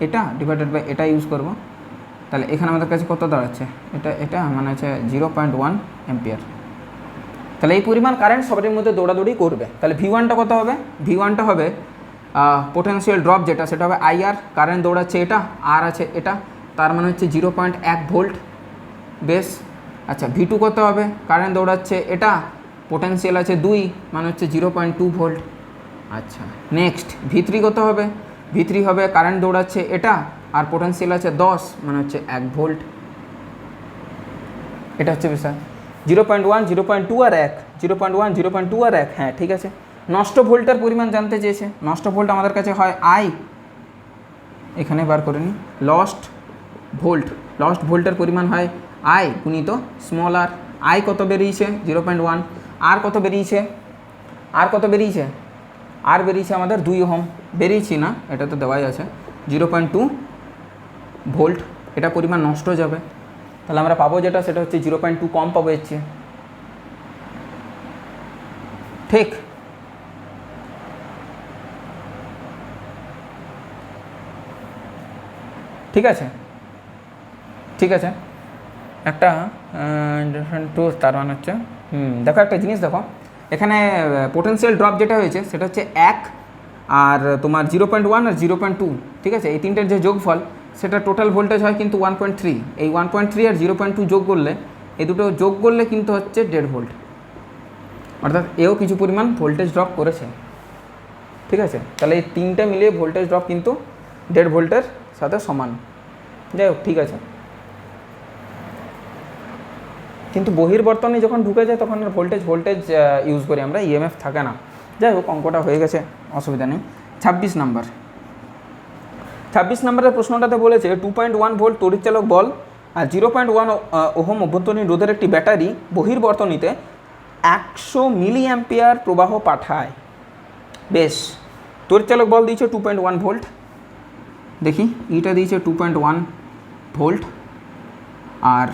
এটা ডিভাইডেড বাই এটা ইউজ করব। তাহলে এখানে আমাদের কাছে কত দাঁড়াচ্ছে? এটা মানে হচ্ছে 0.1 অ্যাম্পিয়ার। তাহলে এই পরিমাণ কারেন্ট সবার মধ্যে দৌড়াদৌড়ি করবে। তাহলে V1টা কত হবে? V1টা হবে পোটেনশিয়াল ড্রপ যেটা, সেটা হবে IR। কারেন্ট দৌড়াচ্ছে এটা, আর আছে এটা, তার মানে হচ্ছে 0.1 ভোল্ট। বেশ, আচ্ছা V2 কত হবে? কারেন্ট দৌড়াচ্ছে এটা, পোটেনশিয়াল আছে 2, মানে হচ্ছে 0.2 ভোল্ট। আচ্ছা নেক্সট V3 কত হবে? V3 হবে কারেন্ট দৌড়াচ্ছে এটা আর পোটেনশিয়াল আছে 10, মানে হচ্ছে 1 ভোল্ট। এটা হচ্ছে বিষয়। 0.1, 0.2 আর 1, 0.1, 0.2 আর 1। হ্যাঁ ঠিক আছে। নষ্ট ভোল্টের পরিমাণ জানতে চেয়েছে। নষ্ট ভোল্ট আমাদের কাছে হয় I, এখানে বার করে নিই, লস্ট ভোল্ট। লস্ট ভোল্টের পরিমাণ হয় I গুণিত স্মল আর। I কত বেরিয়েছে? 0.1। আর কত বেরিয়েছে? আর কত বেরিয়েছে? আর বেরিয়েছে আমাদের 2 ওহম। বেরিয়েছি না, এটা তো দেওয়াই আছে, 0.2 ভোল্ট। এটা পরিমাণ নষ্ট হয়ে যাবে, তাহলে আমরা পাবো যেটা সেটা হচ্ছে 0.2 কম পাবো এর চেয়ে। ঠিক, ঠিক আছে, ঠিক আছে। একটা টু তার মানে হচ্ছে দেখো একটা জিনিস দেখো, এখানে পোটেনশিয়াল ড্রপ যেটা হয়েছে সেটা হচ্ছে 1 আর তোমার 0.1 আর 0.2। ঠিক আছে, এই তিনটের যে যোগফল সেটা টোটাল ভোল্টেজ হয় কিন্তু 1.3। এই 1.3 আর 0.2 যোগ করলে, এই দুটো যোগ করলে কিন্তু হচ্ছে 1.5 ভোল্ট। অর্থাৎ এও কিছু পরিমাণ ভোল্টেজ ড্রপ করেছে। ঠিক আছে, তাহলে এই তিনটে মিলিয়ে ভোল্টেজ ড্রপ কিন্তু 1.5 ভোল্টের সাথে সমান। যাই হোক, ঠিক আছে। কিন্তু বহির্বর্তনে যখন ঢুকে যায় তখন আর ভোল্টেজ ইউজ করি আমরা, ইএমএফ থাকে না। যাই হোক, অঙ্কটা হয়ে গেছে, অসুবিধা নেই। 26 নাম্বার। 26 নম্বরের প্রশ্নটাতে বলেছে 2.1 ভোল্ট তড়িৎচালক বল আর 0.1 ওহম অভ্যন্তরীণ রোধের একটি ব্যাটারি বহির্বর্তনীতে 100 মিলি অ্যাম্পিয়ার প্রবাহ পাঠায়। বেশ, তড়িৎচালক বল দিয়েছে 2.1 ভোল্ট। দেখি এটা দিয়েছে 2.1 ভোল্ট, আর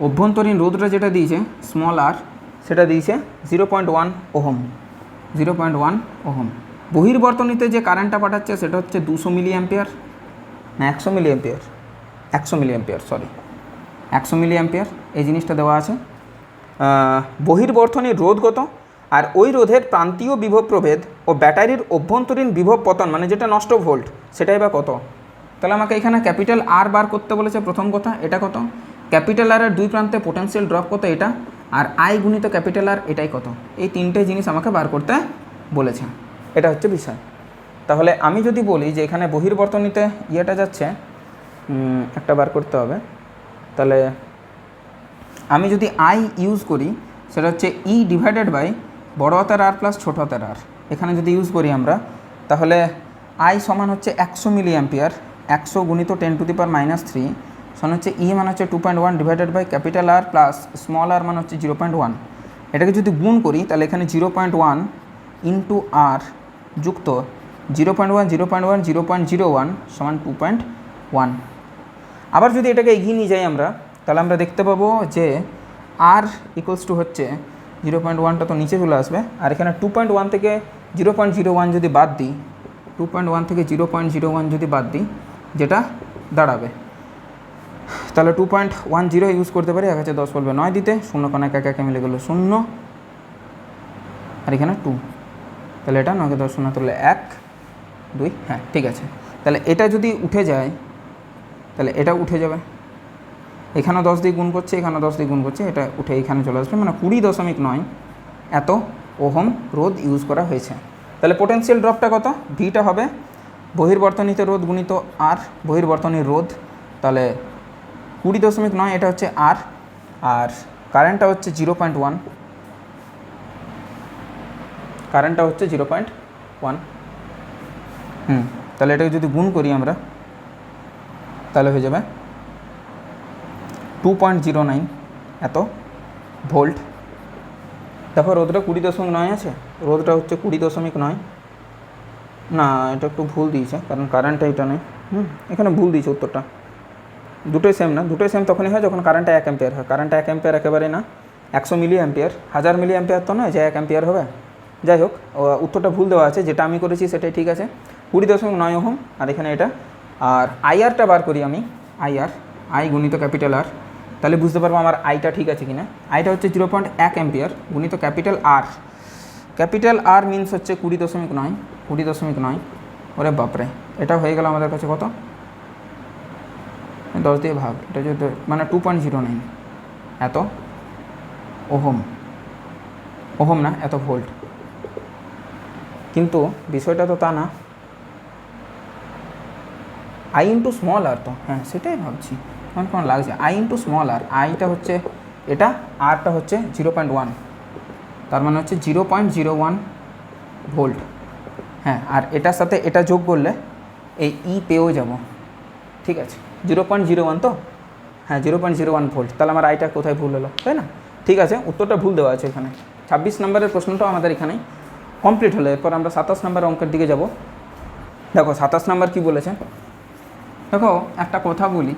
অভ্যন্তরীণ রোধটা যেটা দিয়েছে স্মল আর, সেটা দিয়েছে 0.1 ওহম। 0.1 ওহম। বহির্বর্তনীতে যে কারেন্টটা পাঠাচ্ছে সেটা হচ্ছে 200 মিলি অ্যাম্পিয়ার, না 100 milliampere, 100 milliampere, sorry 100 milliampere. এই জিনিসটা দেওয়া আছে। বহির্বর্তনীর রোধ কত, আর ওই রোধের প্রান্তীয় বিভব প্রভেদ ও ব্যাটারির অভ্যন্তরীণ বিভব পতন মানে যেটা নষ্ট ভোল্ট সেটাই বা কত। তাহলে আমাকে এখানে ক্যাপিটাল আর বার করতে বলেছে প্রথম কথা, এটা কত, ক্যাপিটাল আর এর দুই প্রান্তে পোটেনশিয়াল ড্রপ কত এটা, আর আই গুণিত ক্যাপিটাল আর এটাই কত, এই তিনটে জিনিস আমাকে বার করতে বলেছে, এটা হচ্ছে বিষয়। তাহলে আমি যদি বলি যে এখানে বহির্বর্তনীতে ইয়েটা যাচ্ছে একটা বার করতে হবে, তাহলে আমি যদি আই ইউজ করি সেটা হচ্ছে ই ডিভাইডেড বাই বড় হাতের আর প্লাস ছোটো হাতের আর, এখানে যদি ইউজ করি আমরা তাহলে আই সমান হচ্ছে 100 মিলি অ্যাম্পিয়ার, 100 গুণিত 10⁻³ সমান হচ্ছে ই মানে হচ্ছে 2.1 divided by capital R plus small R মানে হচ্ছে 0.1। এটাকে যদি গুণ করি তাহলে এখানে 0.1 ইন্টু আর যুক্ত 0.1 0.1 0.01 সমান 2.1। আবার যদি এটাকে এগিয়ে নিয়ে যাই আমরা তাহলে আমরা দেখতে পাবো যে আর ইকুয়ালস টু হচ্ছে 0.1টা তো নিচে চলে আসবে, আর এখানে 2.1 থেকে 0.01 যদি বাদ দিই, 2.1 থেকে 0.01 যদি বাদ দিই যেটা দাঁড়াবে, তাহলে 2.10 ইউজ করতে পারি, 1010 বলবে 9 দিতে, 0 কোন একা একা মিলে গেল 0, আর এখানে 2, তাহলে এটা 9 10 0 তুললে 1 2, হ্যাঁ ঠিক আছে। তাহলে এটা যদি উঠে যায় তাহলে এটা উঠে যাবে, এখানে 10 দিয়ে গুণ করছে, এখানে 10 দিয়ে গুণ করছে, এটা উঠে এখানে চলে আসবে, মানে 20.9 এত ওহম রোধ ইউজ করা হয়েছে। তাহলে পোটেনশিয়াল ড্রপটা কত, ভিটা হবে বহির্বর্তনীতে রোধ গুণিত আর বহির্বর্তনীর রোধ, তাহলে 20.9 এটা হচ্ছে আর, আর কারেন্টটা হচ্ছে 0.1, কারেন্টটা হচ্ছে 0.1। তাহলে এটাকে যদি গুণ করি আমরা তাহলে হয়ে যাবে 2.09 এত ভোল্ট। দেখো রোধটা 20.9 আছে, রোধটা হচ্ছে 20.9, না এটা একটু ভুল দিয়েছে কারণ কারেন্টটা এটা নেই, এখানে ভুল দিয়েছে উত্তরটা, দুটোই সেম না, দুটোই সেম তখনই হয় যখন কারেন্টটা 1 অ্যাম্পিয়ার হয়, কারেন্টটা 1 অ্যাম্পিয়ার একেবারে না, 100 মিলি অ্যাম্পিয়ার, 1000 মিলি অ্যাম্পিয়ার তো নয় যে 1 অ্যাম্পিয়ার হবে। যাই হোক উত্তরটা ভুল দেওয়া আছে, যেটা আমি করেছি সেটাই ঠিক আছে, 20.9 ওহম, আর এখানে এটা। আর আইআরটা বার করি আমি, আইআর আই গুণিত ক্যাপিটাল আর, তাহলে বুঝতে পারবো আমার আইটা ঠিক আছে কিনা। আইটা হচ্ছে 0.1 অ্যাম্পিয়ার গুণিত capital R, capital R means হচ্ছে 20.9, 20.9, ওরে বাপরে, এটা হয়ে গেল আমাদের কাছে কত, 10 দিয়ে ভাগ, এটা যদি মানে 2.09 এত ওহম, ওহম না এত ভোল্ট, কিন্তু বিষয়টা তো তা না, আই ইন্টু স্মল আর তো, হ্যাঁ সেটাই ভাবছি কেমন লাগছে, আই ইন্টু স্মল আর, আইটা হচ্ছে এটা, আরটা হচ্ছে 0.1, তার মানে হচ্ছে 0.01 ভোল্ট, হ্যাঁ, আর এটার সাথে এটা যোগ করলে এই ই পেয়েও যাব, ঠিক আছে 0.01 তো, হ্যাঁ 0.01 ভোল্ট, তাহলে আমার আইটা কোথায় ভুল হলো, তাই না, ঠিক আছে উত্তরটা ভুল দেওয়া আছে এখানে। 26 নম্বরের প্রশ্নটাও আমাদের এখানেই কমপ্লিট হলো, এরপর আমরা 27 নম্বরের অঙ্কের দিকে যাব। দেখো 27 নম্বর কী বলেছে, দেখো একটা কথা বলি,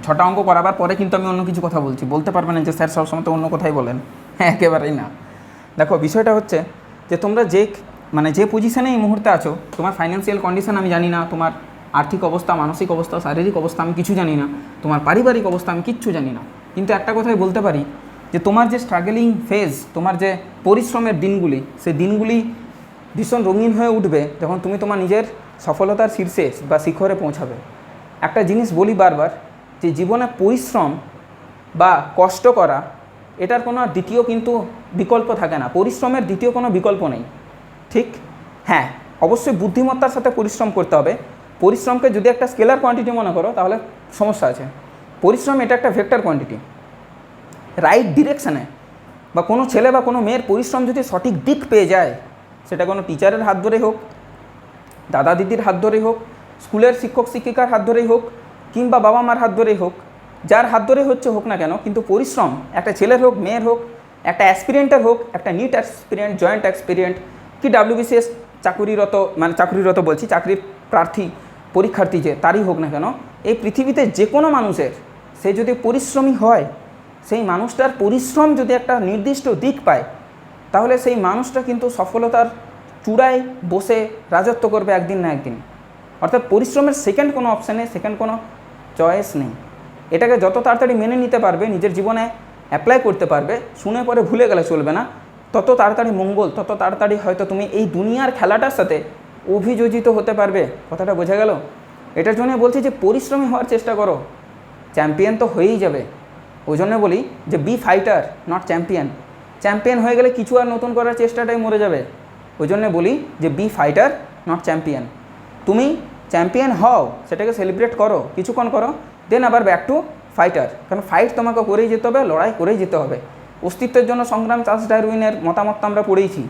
6টা অঙ্ক করাবার পরে কিন্তু আমি অন্য কিছু কথা বলছি, বলতে পারবে না যে স্যার সবসময় তো অন্য কথাই বলেন, হ্যাঁ একেবারেই না। দেখো বিষয়টা হচ্ছে যে তোমরা যে পজিশানে এই মুহূর্তে আছো, তোমার ফাইন্যান্সিয়াল কন্ডিশন আমি জানি না, তোমার আর্থিক অবস্থা, মানসিক অবস্থা, শারীরিক অবস্থা আমি কিছু জানি না, তোমার পারিবারিক অবস্থা আমি কিচ্ছু জানি না, কিন্তু একটা কথাই বলতে পারি যে তোমার যে স্ট্রাগলিং ফেজ, তোমার যে পরিশ্রমের দিনগুলি, সেই দিনগুলি ভীষণ রঙিন হয়ে উঠবে যখন তুমি তোমার নিজের সফলতার শীর্ষে বা শিখরে পৌঁছাবে। একটা জিনিস বলি বারবার, যে জীবনে পরিশ্রম বা কষ্ট করা এটার কোনো দ্বিতীয় কিন্তু বিকল্প থাকে না, পরিশ্রমের দ্বিতীয় কোনো বিকল্প নেই, ঠিক, হ্যাঁ অবশ্যই বুদ্ধিমত্তার সাথে পরিশ্রম করতে হবে। পরিশ্রমকে যদি একটা স্কেলার কোয়ান্টিটি মনে করো তাহলে সমস্যা আছে, পরিশ্রম এটা একটা ভেক্টর কোয়ান্টিটি, রাইট ডিরেকশানে বা কোনো ছেলে বা কোনো মেয়ের পরিশ্রম যদি সঠিক দিক পেয়ে যায়, সেটা কোনো টিচারের হাত ধরেই হোক, দাদা দিদির হাত ধরেই হোক, স্কুলের শিক্ষক শিক্ষিকার হাত ধরেই হোক, কিংবা বাবা মার হাত ধরেই হোক, যার হাত ধরে হোক না কেন, কিন্তু পরিশ্রম একটা ছেলের হোক, মেয়ের হোক, একটা অ্যাসপিরিয়েন্টের হোক, একটা নিট অ্যাসপিরিয়েন্ট, জয়েন্ট অ্যাসপিরিয়েন্ট, কি ডাব্লিউবিসিএস চাকুরিরত বলছি, চাকরির প্রার্থী পরীক্ষার্থী যে তারই হোক না কেন, এই পৃথিবীতে যে কোনো মানুষের, সে যদি পরিশ্রমী হয়, সেই মানুষটার পরিশ্রম যদি একটা নির্দিষ্ট দিক পায়, তাহলে সেই মানুষটা কিন্তু সফলতার চূড়ায় বসে রাজত্ব করবে একদিন না একদিন। অর্থাৎ পরিশ্রমের সেকেন্ড কোনো অপশানে, সেকেন্ড কোনো চয়েস নেই, এটাকে যত তাড়াতাড়ি মেনে নিতে পারবে, নিজের জীবনে অ্যাপ্লাই করতে পারবে, শুনে পরে ভুলে গেলে চলবে না, তত তাড়াতাড়ি মঙ্গল, তত তাড়াতাড়ি হয়তো তুমি এই দুনিয়ার খেলাটার সাথে অভিযোজিত হতে পারবে। কথাটা বোঝা গেল? এটার জন্য বলছি যে পরিশ্রমী হওয়ার চেষ্টা করো, চ্যাম্পিয়ন তো হয়েই যাবে। ওই জন্য বলি যে be fighter not champion. Champion হয়ে গেলে কিছু আর নতুন করার চেষ্টাটাই মরে যাবে। ওই জন্য বলি যে বি ফাইটার নট চ্যাম্পিয়ন। তুমি চ্যাম্পিয়ন হও, সেটাকে সেলিব্রেট করো, কিছুক্ষণ করো, দেন আবার ব্যাক টু ফাইটার। কারণ ফাইট তোমাকে করেই যেতে হবে, লড়াই করেই যেতে হবে। অস্তিত্বের জন্য সংগ্রাম, চার্লস ডারউইনের মতামত আমরা পড়েইছি।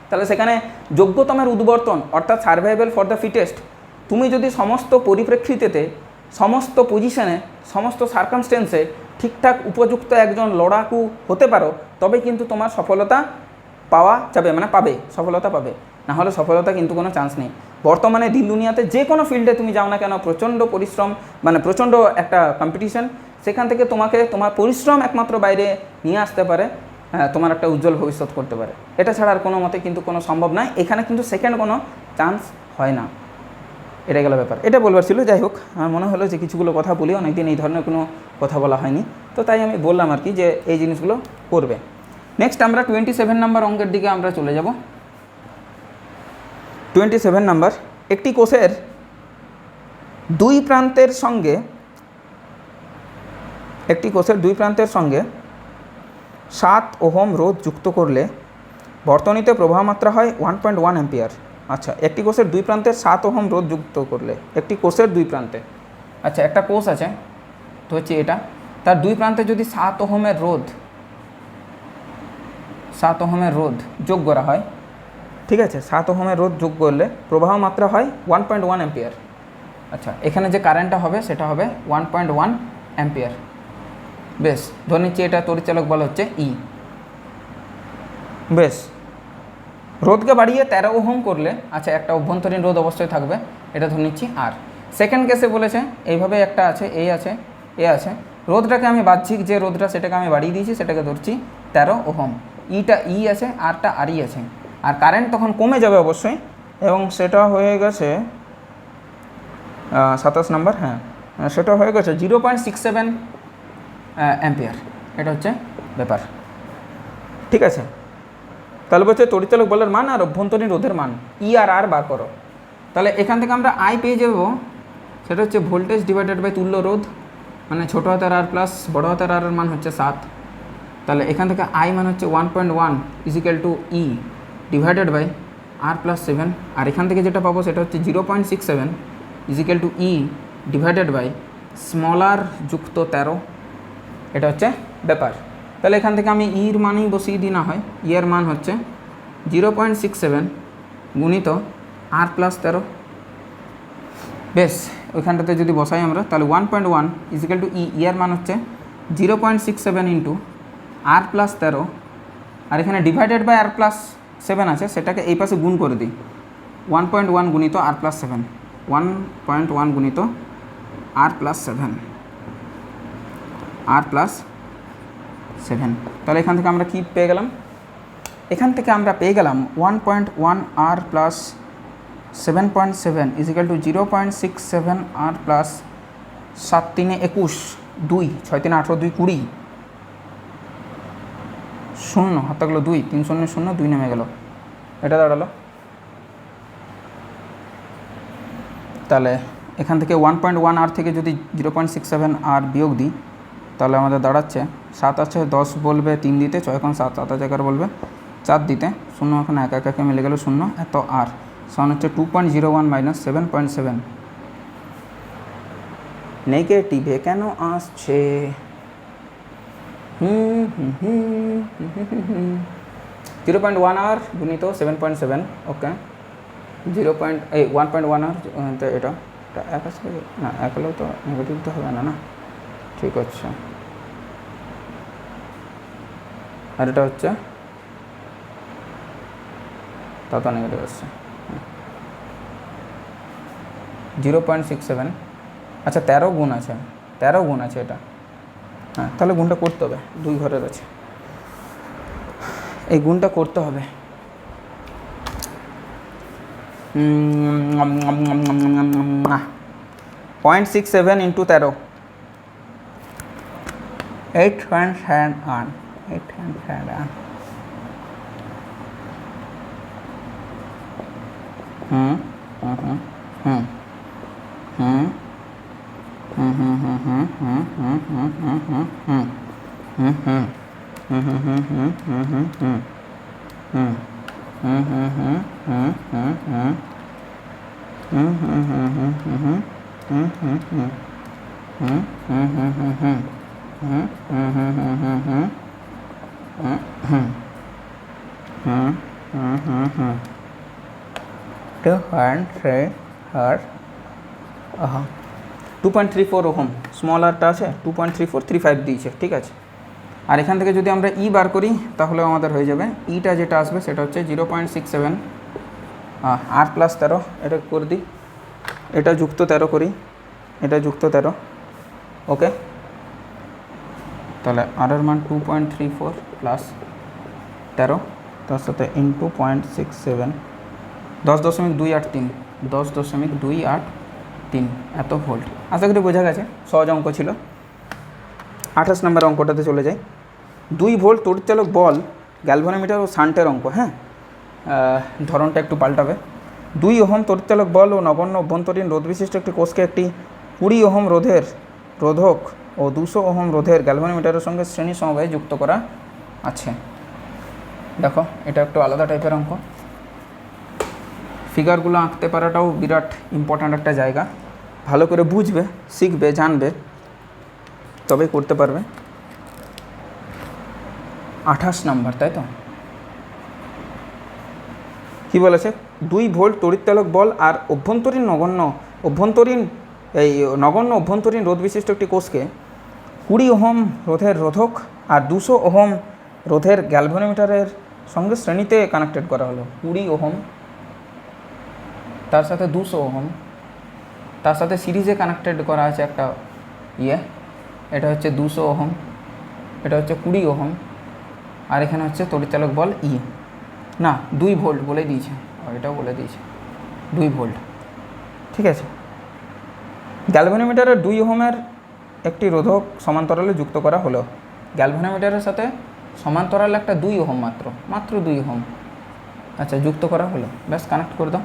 তাহলে সেখানে যোগ্যতমের উদ্বর্তন অর্থাৎ সার্ভাইভাল ফর দ্য ফিটেস্ট। তুমি যদি সমস্ত পরিপ্রেক্ষিতেতে, সমস্ত পজিশনে, সমস্ত সার্কামস্টেন্সে ঠিকঠাক উপযুক্ত একজন লড়াকু হতে পারো, তবে কিন্তু তোমার সফলতা পাওয়া যাবে, মানে পাবে, সফলতা পাবে। না হলে সফলতা কিন্তু কোনো চান্স নেই। বর্তমানে দিন দুনিয়াতে যে কোনো ফিল্ডে তুমি যাও না কেন, প্রচণ্ড পরিশ্রম, মানে প্রচণ্ড একটা কম্পিটিশন। সেখান থেকে তোমাকে তোমার পরিশ্রম একমাত্র বাইরে নিয়ে আসতে পারে, তোমার একটা উজ্জ্বল ভবিষ্যৎ করতে পারে। এটা ছাড়া আর কোনো মতে কিন্তু কোনো সম্ভব নয়। এখানে কিন্তু সেকেন্ড কোনো চান্স হয় না। এটা গেল ব্যাপার, এটা বলবার ছিল। যাই হোক, আমার মনে হলো যে কিছুগুলো কথা বলি, অনেকদিন এই ধরনের কোনো কথা বলা হয়নি, তো তাই আমি বললাম আর কি যে এই জিনিসগুলো করবে। নেক্সট আমরা 27 নম্বর অঙ্কের দিকে আমরা চলে যাব। 27 নম্বর, একটি কোষের দুই প্রান্তের সঙ্গে 7 ওহম রোধ যুক্ত করলে বর্তনীতে প্রবাহ মাত্রা হয় 1.1 অ্যাম্পিয়ার। আচ্ছা, একটি কোষের দুই প্রান্তে 7 ওহম রোধ যুক্ত করলে, একটি কোষের দুই প্রান্তে, আচ্ছা একটা কোষ আছে তো হচ্ছে এটা, তার দুই প্রান্তে যদি 7 ওহমের রোধ যোগ করা হয়, ঠিক আছে, 7 ওহমের রোধ যোগ করলে প্রবাহ মাত্রা হয় 1.1 অ্যাম্পিয়ার। আচ্ছা, এখানে যে কারেন্টটা হবে সেটা হবে 1.1 অ্যাম্পিয়ার। বেশ, ধরে নিচ্ছি এটা তড়িৎচালক বল হচ্ছে ই। বেশ, রোধকে বাড়িয়ে 13 ওহম করলে, আচ্ছা একটা অভ্যন্তরীণ রোধ অবশ্যই থাকবে, এটা ধরে নিচ্ছি আর। সেকেন্ড কেসে বলেছে এইভাবে একটা আছে, এ আছে, রোধটাকে আমি বাহ্যিক যে রোধটা সেটাকে আমি বাড়িয়ে দিয়েছি, সেটাকে ধরছি 13 ওহম। ইটা ই আছে, আরটা আরই আছে, আর কারেন্ট তখন কমে যাবে অবশ্যই, এবং সেটা হয়ে গেছে 27 নম্বর, হ্যাঁ সেটা হয়ে গেছে 0.67 অ্যাম্পিয়ার। এটা হচ্ছে ব্যাপার, ঠিক আছে। তাহলে বলছে তড়িৎচালক বলের মান আর অভ্যন্তরীণ রোধের মান ই আর আর বার করো। তাহলে এখান থেকে আমরা আই পেয়ে যাব, সেটা হচ্ছে ভোল্টেজ ডিভাইডেড বাই তুল্য রোধ, মানে ছোটো হাতের আর প্লাস বড়ো হাতের আর এর মান হচ্ছে 7। তাহলে এখান থেকে আই মান হচ্ছে 1.1 equal to E divided by R plus 7, আর এখান থেকে যেটা পাবো সেটা হচ্ছে 0.67 equal to E divided by small R যুক্ত 13। এটা হচ্ছে ব্যাপার। তাহলে এখান থেকে আমি ইর মানই বসিয়ে দিই, না হয় এর মান হচ্ছে 0.67 গুণিত আর প্লাস 13। বেশ, ওইখানটাতে যদি বসাই আমরা, তাহলে 1.1 ইজিক্যাল টু এর মান হচ্ছে 0.67 ইন্টু আর প্লাস 13, আর এখানে ডিভাইডেড বাই আর প্লাস 7 আছে, সেটাকে এই পাশে গুণ করে দিই। 1.1 গুণিত আর প্লাস 7, 1.1 গুণিত আর প্লাস 7, আর প্লাস 7। তাহলে এখান থেকে আমরা কি পেয়ে গেলাম? এখান থেকে আমরা পেয়ে গেলাম 1.1 আর প্লাস 7.7 ইজিক্যাল টু 0.67 আর প্লাস 7 3 21, 2 6 3 18 2 20, 0 হাতে গেলো 2, 3 0 0 2 নেমে গেল, এটা দাঁড়ালো। তাহলে এখান থেকে 1.1 আর থেকে যদি 0.67 আর বিয়োগ দিই, তাহলে আমাদের দাঁড়াচ্ছে 7 আছে 10 বলবে 3 দিতে, 6 এখন 7 7 আছে 11 বলবে 4 দিতে, 0 এখন এক একে মিলে গেল 0, এত আর সমান হচ্ছে 2.01 মাইনাস 7.7। নেগেটিভে কেন আসছে? 0.1 আর গুণিত 7.7, ওকে 1.1 আর, তো এটা এক আছে না, এক হলেও তো নেগেটিভ তো হবে না, না ঠিক আছে। আর এটা হচ্ছে তা তো নেগেটিভ আসছে 0.67, আচ্ছা 13 গুণ আছে, 13 গুণ আছে এটা, হ্যাঁ তাহলে গুণটা করতে হবে, 2 ঘরের আছে, এই গুণটা করতে হবে। 0.67 ইন্টু 13 8.71 8.71 2.34 ওহম স্মল আরটা আছে 2.3435 দিয়েছে, ঠিক আছে। আর এখান থেকে যদি আমরা ই বার করি তাহলেও আমাদের হয়ে যাবে। ইটা যেটা আসবে সেটা হচ্ছে 0.67 আর প্লাস 13, এটা করে দিই, এটা যুক্ত 13 করি, এটা যুক্ত 13, ওকে। তাহলে আর এর মান 2.34 প্লাস 13, তার সাথে ইন্টু 0.67, 10.283 10.283 এত ভোল্ট। আশা করি বোঝা গেছে, সহজ অঙ্ক ছিল। 28 নম্বর অঙ্কটাতে চলে যাই। 2 ভোল্ট তড়িৎচালক বল, গ্যালভানোমিটার ও শান্টের অঙ্ক। হ্যাঁ, ধরনটা একটু পাল্টাবে। 2 ওহম তড়িৎচালক বল ও নগণ্য অভ্যন্তরীণ রোধ বিশিষ্ট একটি কোষকে একটি 20 ওহম রোধক ও 200 ওহম রোধের গ্যালভানোমিটারের সঙ্গে শ্রেণী সমবায়ে যুক্ত করা আছে। দেখো, এটা একটু আলাদা টাইপের অঙ্ক। ফিগারগুলো আঁকতে পারাটাও বিরাট ইম্পর্ট্যান্ট একটা জায়গা। ভালো করে বুঝবে, শিখবে, জানবে, তবেই করতে পারবে। 28 নম্বর, তাই তো? কী বলেছে? 2 ভোল্ট তড়িৎচালক বল আর নগণ্য অভ্যন্তরীণ রোধ বিশিষ্ট একটি কোষকে 20 ওহম রোধের রোধক আর 200 ওহম রোধের গ্যালভানোমিটারের সঙ্গে শ্রেণীতে কানেক্টেড করা হলো। 20 ওহম, তার সাথে 200 ওহম, তার সাথে সিরিজে কানেক্টেড করা আছে একটা এটা হচ্ছে 200 ওহম, এটা হচ্ছে 20 ওহম, আর এখানে হচ্ছে তড়িৎচালক বল না 2 ভোল্ট বলে দিয়েছে, এটাও বলে দিয়েছে 2 ভোল্ট, ঠিক আছে। গ্যালভানোমিটারের 2 ওহমের একটি রোধক সমান্তরালে যুক্ত করা হলো। গ্যালভানোমিটারের সাথে সমান্তরালে একটা 2 ওহম মাত্র 2 ওহম, আচ্ছা, যুক্ত করা হলো, ব্যাস কানেক্ট করে দাও।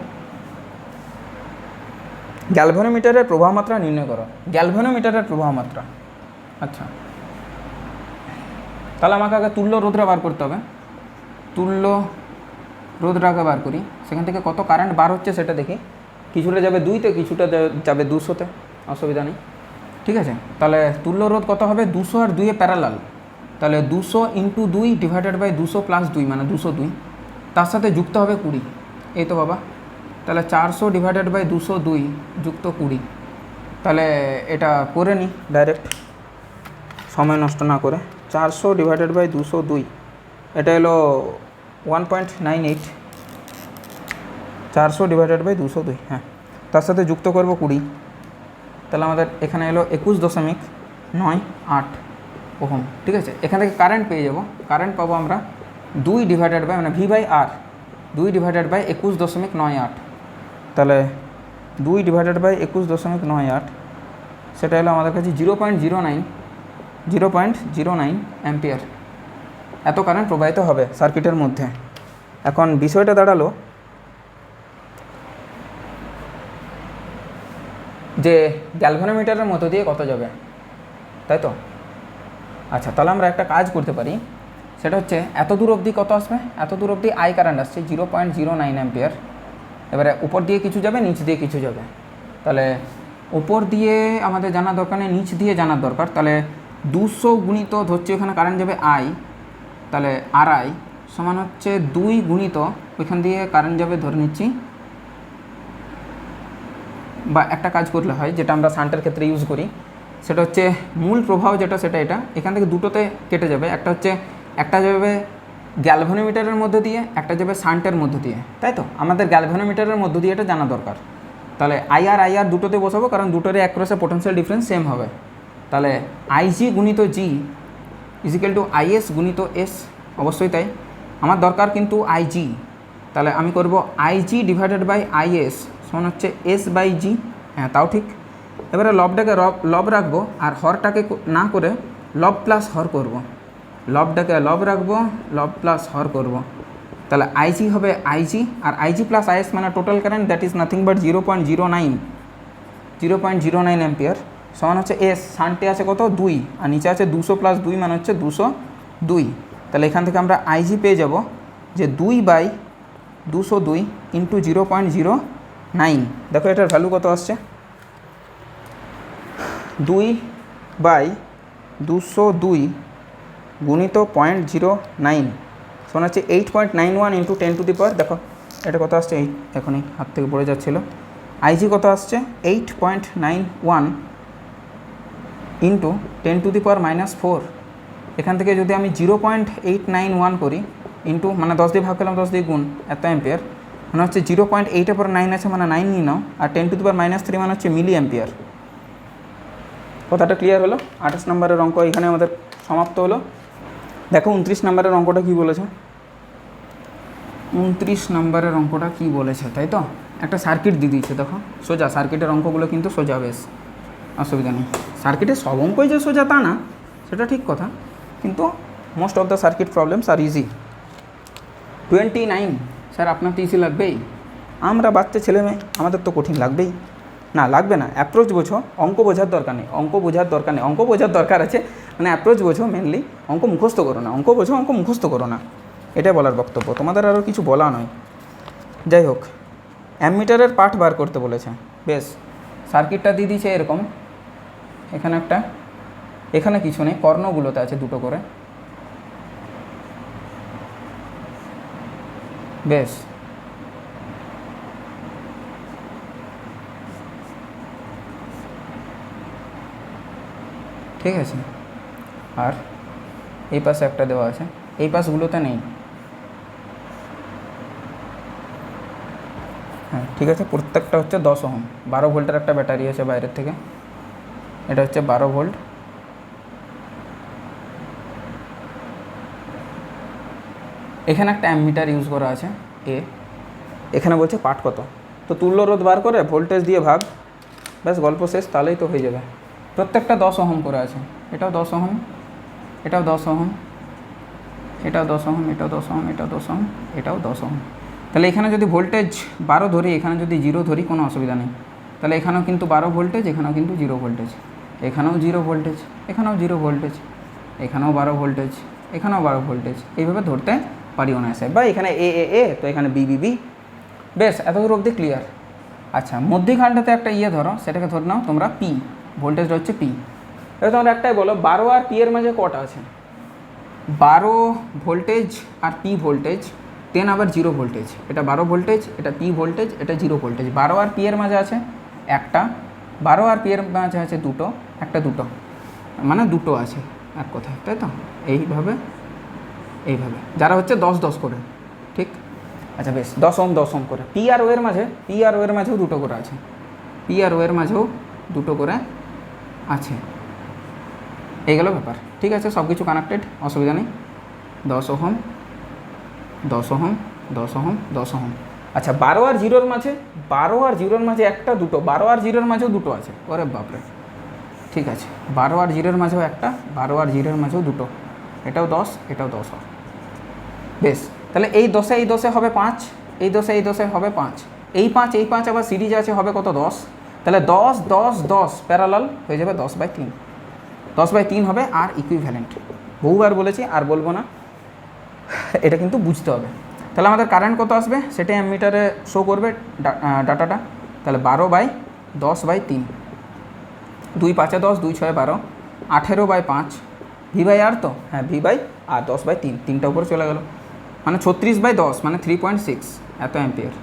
গ্যালভানোমিটারের প্রবাহ মাত্রা নির্ণয় করো। গ্যালভানোমিটারের প্রবাহ মাত্রা, আচ্ছা, তাহলে আমাকে আগে তুল্য রোধটা বার করতে হবে। তুল্য রোধটাকে বার করি, সেখান থেকে কত কারেন্ট বার হচ্ছে সেটা দেখি। কিছুটা যাবে 2তে, কিছুটা যাবে 200তে, অসুবিধা নেই, ঠিক আছে। তাহলে তুল্য রোধ কত হবে? 200 আর 2 প্যারালাল, তাহলে 200 × 2 ডিভাইডেড বাই 200 + 2 মানে 202, তার সাথে যুক্ত হবে 20। এই তো বাবা, তাহলে 400 ডিভাইডেড বাই 202 যুক্ত 20। তাহলে এটা করে নিই ডাইরেক্ট, সময় নষ্ট না করে। 400 ডিভাইডেড বাই 202, এটা হলো 1.98। 400 ডিভাইডেড বাই 202, হ্যাঁ, তার সাথে যুক্ত করব 20। তাহলে আমাদের এখানে এলো 21.98 ওহম, ঠিক আছে। এখান থেকে কারেন্ট পেয়ে যাব। কারেন্ট পাবো আমরা 2 ডিভাইডেড বাই মানে V/R 2 ডিভাইডেড বাই 21.98। তাহলে 2 ডিভাইডেড বাই 21.98, সেটা হলো আমাদের কাছে 0.09 অ্যাম্পিয়ার। এত কারেন্ট প্রবাহিত হবে সার্কিটের মধ্যে। এখন বিষয়টা দাঁড়ালো যে গ্যালভানোমিটারের মধ্য দিয়ে কত যাবে, তাই তো? আচ্ছা, তাহলে আমরা একটা কাজ করতে পারি, সেটা হচ্ছে এত দূর অবধি কত আসবে? এত দূর অবধি আই কারেন্ট আসছে 0.09 অ্যাম্পিয়ার। এবারে উপর দিয়ে কিছু যাবে, নিচ দিয়ে কিছু যাবে। তাহলে উপর দিয়ে আমাদের জানার দরকার নেই, নিচ দিয়ে জানার দরকার। তাহলে 200 গুণিত ধরছি ওখানে কারেন্ট যাবে আই, তাহলে RI সমান হচ্ছে 2 গুণিত ওইখান দিয়ে কারেন্ট যাবে ধরে নিচ্ছি, বা একটা কাজ করলে হয় যেটা আমরা শান্টের ক্ষেত্রে ইউজ করি, সেটা হচ্ছে মূল প্রবাহ যেটা সেটা এটা এখান থেকে দুটোতে কেটে যাবে। একটা যাবে গ্যালভানোমিটারের মধ্যে দিয়ে, একটা যাবে শান্টের মধ্য দিয়ে, তাই তো? আমাদের গ্যালভানোমিটারের মধ্য দিয়ে এটা জানা দরকার। তাহলে IR দুটোতে বসাবো, কারণ দুটোরই অ্যাক্রসে পোটেনশিয়াল ডিফারেন্স সেম হবে। তাহলে IG গুণিত G ইজিক্যাল টু IS গুণিত S, অবশ্যই তাই। আমার দরকার কিন্তু IG, তাহলে আমি করব IG ডিভাইডেড বাই IS সমান হচ্ছে S/G, হ্যাঁ তাও ঠিক। এবারে লবটাকে লব রাখবো, আর হরটাকে না করে লব প্লাস হর করব, লবটাকে লব রাখবো, লব প্লাস হর করব, তাহলে আইজি হবে আইজি, আর আইজি প্লাস আইএস মানে total current, that is nothing but 0.09 ampere, সমান হচ্ছে এস, শান্টে আছে কত 2, আর নিচে আছে 200 প্লাস 2 মানে হচ্ছে 202। তাহলে এখান থেকে আমরা আইজি পেয়ে যাব যে 2/202 ইন্টু 0.09। দেখো এটার ভ্যালু কত আসছে, 2/202 গুণিত 0.09 সমান হচ্ছে 8.91 ইন্টু 10⁻, দেখো এটা কত আসছে, এখনই হাত থেকে পড়ে যাচ্ছিলো। আইজি কত আসছে 8.91 ইন্টু 10⁻⁻4। এখান থেকে যদি আমি 0.891 করি ইন্টু মানে 10 দিয়ে ভাগ করলাম, 10 দিয়ে গুণ, এত অ্যাম্পিয়ার মানে হচ্ছে 0.8-এর পরে 9 আছে মানে 9 নিয়ে নাও, আর 10⁻³ মানে হচ্ছে মিলি অ্যাম্পিয়ার। কথাটা ক্লিয়ার হলো? 28 নম্বরের অঙ্ক এখানে আমাদের সমাপ্ত হলো। দেখো 29 নম্বরের অঙ্কটা কী বলেছে, 29 নম্বরের অঙ্কটা কী বলেছে, তাই তো একটা সার্কিট দিয়ে দিয়েছে। দেখো সোজা, সার্কিটের অঙ্কগুলো কিন্তু সোজা, বেশ অসুবিধা নেই। সার্কিটের সব অঙ্কই যে সোজা তা না, সেটা ঠিক কথা, কিন্তু most of the circuit problems are easy. 29, sir আপনার তো ইজি লাগবেই, আমরা বাচ্চা ছেলে মেয়ে, আমাদের তো কঠিন লাগবেই না, লাগবে না। অ্যাপ্রোচ বোঝো, অঙ্ক বোঝার দরকার নেই, অঙ্ক বোঝার দরকার নেই, অঙ্ক বোঝার দরকার আছে, মানে অ্যাপ্রোচ বোঝো মেনলি, অঙ্ক মুখস্থ করো না, অঙ্ক বোঝো, অঙ্ক মুখস্থ করো না, এটাই বলার বক্তব্য, তোমাদের আরও কিছু বলা নয়। যাই হোক, অ্যামিটারের পার্ট বার করতে বলেছে। বেশ, সার্কিটটা দিয়ে দিয়েছে এরকম, এখানে একটা, এখানে কিছু নেই, কর্ণগুলোতে আছে দুটো করে। বেশ, ঠিক আছে, আর এই পাশে একটা দেওয়া আছে, এই পাশগুলোতে নেই। হ্যাঁ ঠিক আছে, প্রত্যেকটা হচ্ছে 10 ওহম, 12 ভোল্টের একটা ব্যাটারি আছে বাইরের থেকে, এটা হচ্ছে 12 ভোল্ট। এখানে একটা অ্যামিটার ইউজ করা আছে এ, এখানে বলছে পার্ট কত, তো তুল্য রোধ বার করে ভোল্টেজ দিয়ে ভাগ, ব্যাস গল্প শেষ, তাহলেই তো হয়ে যাবে। প্রত্যেকটা 10 ওহম করে আছে, এটাও 10 ওহম, এটাও 10 ওহম, এটাও 10 ওহম, এটাও 10 ওহম, এটাও 10 ওহম, এটাও 10 ওহম। তাহলে এখানে যদি ভোল্টেজ 12 ধরি, এখানে যদি 0 ধরি, কোনো অসুবিধা নেই। তাহলে এখানেও কিন্তু 12 ভোল্টেজ, এখানেও কিন্তু 0 ভোল্টেজ, এখানেও 0 ভোল্টেজ, এখানেও 0 ভোল্টেজ, এখানেও 12 ভোল্টেজ, এখানেও 12 ভোল্টেজ, এইভাবে ধরতে পারি অনায়াসে। বা এখানে এ তো এখানে বি। বেশ, এতদূর অবধি ক্লিয়ার। আচ্ছা, মধ্যিখানটাতে একটা ইয়ে ধরো, সেটাকে ধরে নাও তোমরা পি, ভোল্টেজটা হচ্ছে পি। এবার তোমরা একটাই বলো, 12 আর পি এর মাঝে কটা আছে? 12 ভোল্টেজ আর পি ভোল্টেজ, 10 আবার 0 ভোল্টেজ, এটা 12 ভোল্টেজ, এটা পি ভোল্টেজ, এটা 0 ভোল্টেজ। 12 আর পি এর মাঝে আছে একটা, 12 আর পি এর মাঝে আছে দুটো, একটা দুটো, মানে দুটো আছে এক কথায়, তাই তো? এইভাবে এইভাবে, যারা হচ্ছে 10-10 করে, ঠিক? আচ্ছা বেশ, 10 ওহম 10 ওহম করে। পি আর ও এর মাঝেও দুটো করে আছে, পি আর ও এর মাঝেও দুটো করে আছে। এইগুলো ব্যাপার, ঠিক আছে, সব কিছু কানেক্টেড, অসুবিধা নেই। 10 ওহম 10 ওহম 10 ওহম 10 ওহম। আচ্ছা, 12 আর 0-র মাঝে, 12 আর 0-র মাঝে একটা দুটো, 12 আর 0-র মাঝেও দুটো আছে, ওরে বাপরে, ঠিক আছে। 12 আর 0-র মাঝেও একটা, 12 আর 0-র মাঝেও দুটো, এটাও 10, এটাও 10 হয়। বেশ, তাহলে এই 10-এ হবে 5, এই 10-এ হবে 5, এই 5 আবার সিরিজ আছে, হবে কত? 10। তাহলে 10 10 10 প্যারালাল হয়ে যাবে 10/3, 10/3 হবে আর ইকুইভ্যালেন্ট। বহুবার বলেছি, আর বলবো না, এটা কিন্তু বুঝতে হবে। তাহলে আমাদের কারেন্ট কত আসবে সেটাই অ্যামিটারে শো করবে ডাটাটা। তাহলে 12/10/3, 2 5 10, 2 6 12, 18/5, V/R তো, হ্যাঁ V/R, 10/3, 3টা উপরে চলে গেল, মানে 36/10, মানে 3.6 এত অ্যাম্পিয়ার।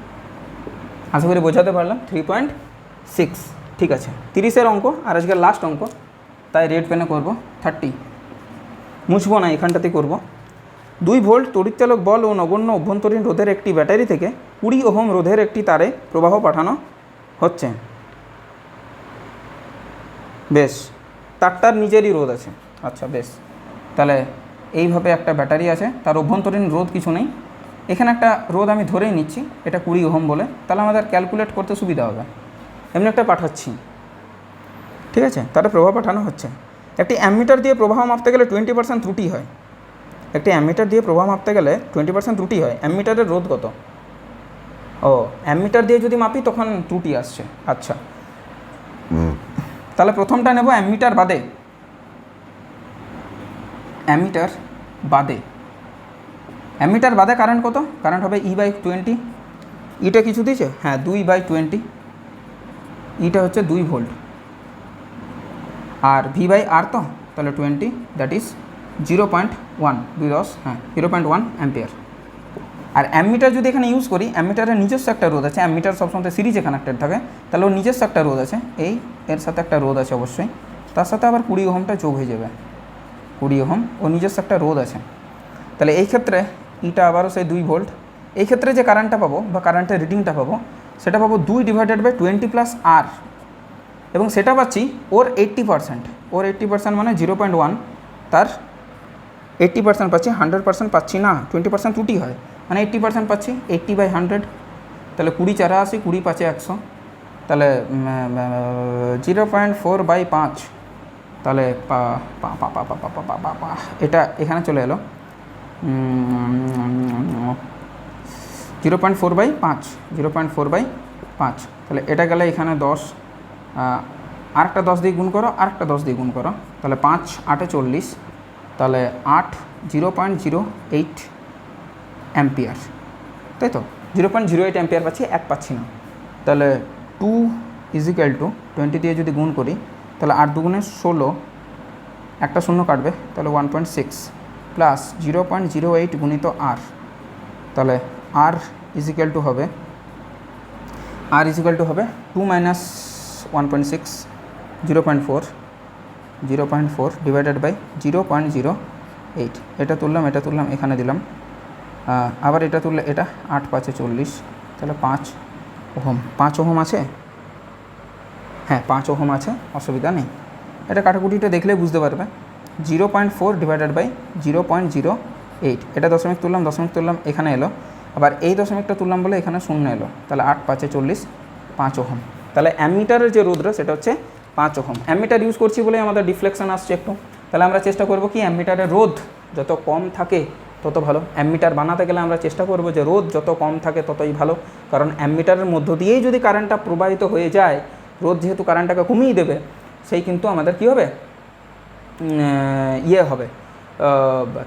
আশা করি বোঝাতে পারলাম, 3.6, ঠিক আছে। 30-এর অঙ্ক আর আজকের লাস্ট অঙ্ক, তাই রেড পেনে করব 30, মুছবো না, এখানটাতেই করব। 2 ভোল্ট তড়িৎচালক বল ও নগণ্য অভ্যন্তরীণ রোধের একটি ব্যাটারি থেকে 20 ওহম রোধের একটি তারে প্রবাহ পাঠানো হচ্ছে। বেশ, তারটার নিজেরই রোধ আছে। আচ্ছা বেশ, তাহলে এইভাবে একটা ব্যাটারি আছে, তার অভ্যন্তরীণ রোধ কিছু নেই, এখানে একটা রোধ আমি ধরেই নিচ্ছি, এটা 20 ওহম বলে, তাহলে আমাদের ক্যালকুলেট করতে সুবিধা হবে। এমনি একটা পাঠাচ্ছি, ঠিক আছে, তার প্রবাহ পাঠানো হচ্ছে। একটি অ্যামিটার দিয়ে প্রবাহ মাপতে গেলে 20% ত্রুটি হয়। একটি অ্যামিটার দিয়ে প্রবাহ মাপতে গেলে 20% ত্রুটি হয়। অ্যামিটারের রোধ কত? ও, অ্যামিটার দিয়ে যদি মাপি তখন ত্রুটি আসছে। আচ্ছা, তাহলে প্রথমটা নেব অ্যামিটার বাদে। অ্যামিটার বাদে, অ্যামিটার বাদে কারেন্ট কত? কারেন্ট হবে E/20। ইটা কিছু দিয়েছে? হ্যাঁ, 2/20। ইটা হচ্ছে 2 ভোল্ট, আর V/R তো, তাহলে 20, দ্যাট ইজ 0.1, 2 হ্যাঁ 0.1 অ্যাম্পিয়ার। আর অ্যামিটার যদি এখানে ইউজ করি, অ্যামিটারের নিজস্ব একটা রোধ আছে। অ্যামিটার সবসময় সিরিজে কানেক্টেড থাকে, তাহলে ওর নিজস্ব একটা রোধ আছে। এর সাথে একটা রোধ আছে অবশ্যই, তার সাথে আবার 20 ওহমটা যোগ হয়ে যাবে। 20 ওহম ও নিজস্ব একটা রোধ আছে। তাহলে এই ক্ষেত্রে ইটা আবারও সেই 2 ভোল্ট। এই ক্ষেত্রে যে কারেন্টটা পাবো বা কারেন্টের রিডিংটা পাবো, সেটা পাবো 2/20 + R, এবং সেটা পাচ্ছি ওর 80%। ওর 80% মানে 0.1, তার 80% পাচ্ছি, 100% পাচ্ছি না। 20% ত্রুটি হয়, মানে 80% পাচ্ছি। 80/100, তাহলে 20 4 80, 20 5 100, তাহলে 0.4/5, তাহলে এটা এখানে চলে এলো 0.4/5, 0.4/5। তাহলে এটা গেলে এখানে 10, আরেকটা 10 দিয়ে গুণ করো, আরেকটা 10 দিয়ে গুণ করো, তাহলে 5 8 40, তাহলে 8 0.08 অ্যাম্পিয়ার, তাই তো? 0.08 অ্যাম্পিয়ার পাচ্ছি, 1 পাচ্ছি না। তাহলে 2 = 20 দিয়ে যদি গুণ করি, তাহলে 8 2 16, একটা শূন্য কাটবে, তাহলে 1.6 প্লাস 0.08 গুণিত R, তাহলে R হবে 2 - 1.6, 0.4 ডিভাইডেড বাই 0.08। এটা তুললাম, এটা তুললাম, এখানে দিলাম, আবার এটা তুললে এটা 8 5 40, তাহলে 5 ওহম। 5 ওহম আছে, হ্যাঁ 5 ওহম আছে, অসুবিধা নেই। এটা কাটাকুটিটা দেখলেই বুঝতে পারবে। 0.4 ডিভাইডেড বাই 0.08, এটা দশমিক তুললাম, এখানে এলো। আবার এই দশমিকটা তুললাম বলে এখানে শূন্য এলো, তাহলে 8 5 40, 5 ওহম। তাহলে অ্যামিটারের যে রোধটা সেটা হচ্ছে 5 ওহম। অ্যামিটার ইউজ করছি বলে আমাদের ডিফ্লেকশন আসছে একটু। তাহলে আমরা চেষ্টা করব কি, অ্যামিটারের রোধ যত কম থাকে তত ভালো। অ্যামিটার বানাতে গেলে আমরা চেষ্টা করব যে রোধ যত কম থাকে ততই ভালো, কারণ অ্যামিটারের মধ্য দিয়েই যদি কারেন্টটা প্রবাহিত হয়ে যায়, রোধ যেহেতু কারেন্টটাকে কমিয়ে দেবে, সেই কিন্তু আমাদের কী হবে, হবে,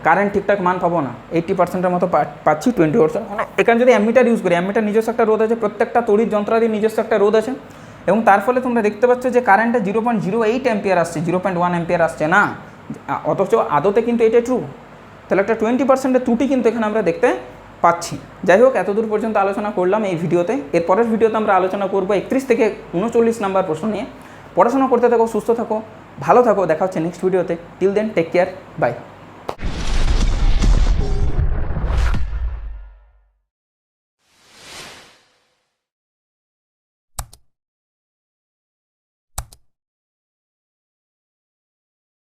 কারেন্ট ঠিকঠাক মান পাবো না। 80%-এর মতো পাচ্ছি, 20%। মানে এখানে যদি অ্যামিটার ইউজ করি, অ্যামিটার নিজস্ব একটা রোধ আছে, প্রত্যেকটা তড়িৎ যন্ত্রাদির নিজস্ব একটা রোধ আছে, এবং তার ফলে তোমরা দেখতে পাচ্ছ যে কারেন্টটা 0.08 অ্যাম্পিয়ার আসছে, 0.1 অ্যাম্পিয়ার আসছে না, অথচ আদতে কিন্তু এটা ট্রু। তাহলে একটা 20%-এর ত্রুটি কিন্তু এখানে আমরা দেখতে পাচ্ছি। যাই হোক, এতদূর পর্যন্ত আলোচনা করলাম এই ভিডিওতে। এর পরের ভিডিওতে আমরা আলোচনা করবো 31 থেকে 39 নাম্বার প্রশ্ন নিয়ে। পড়াশোনা করতে থাকো, সুস্থ থাকো, ভালো থাকো। দেখা হচ্ছে নেক্সট ভিডিওতে। Till then, take care, by.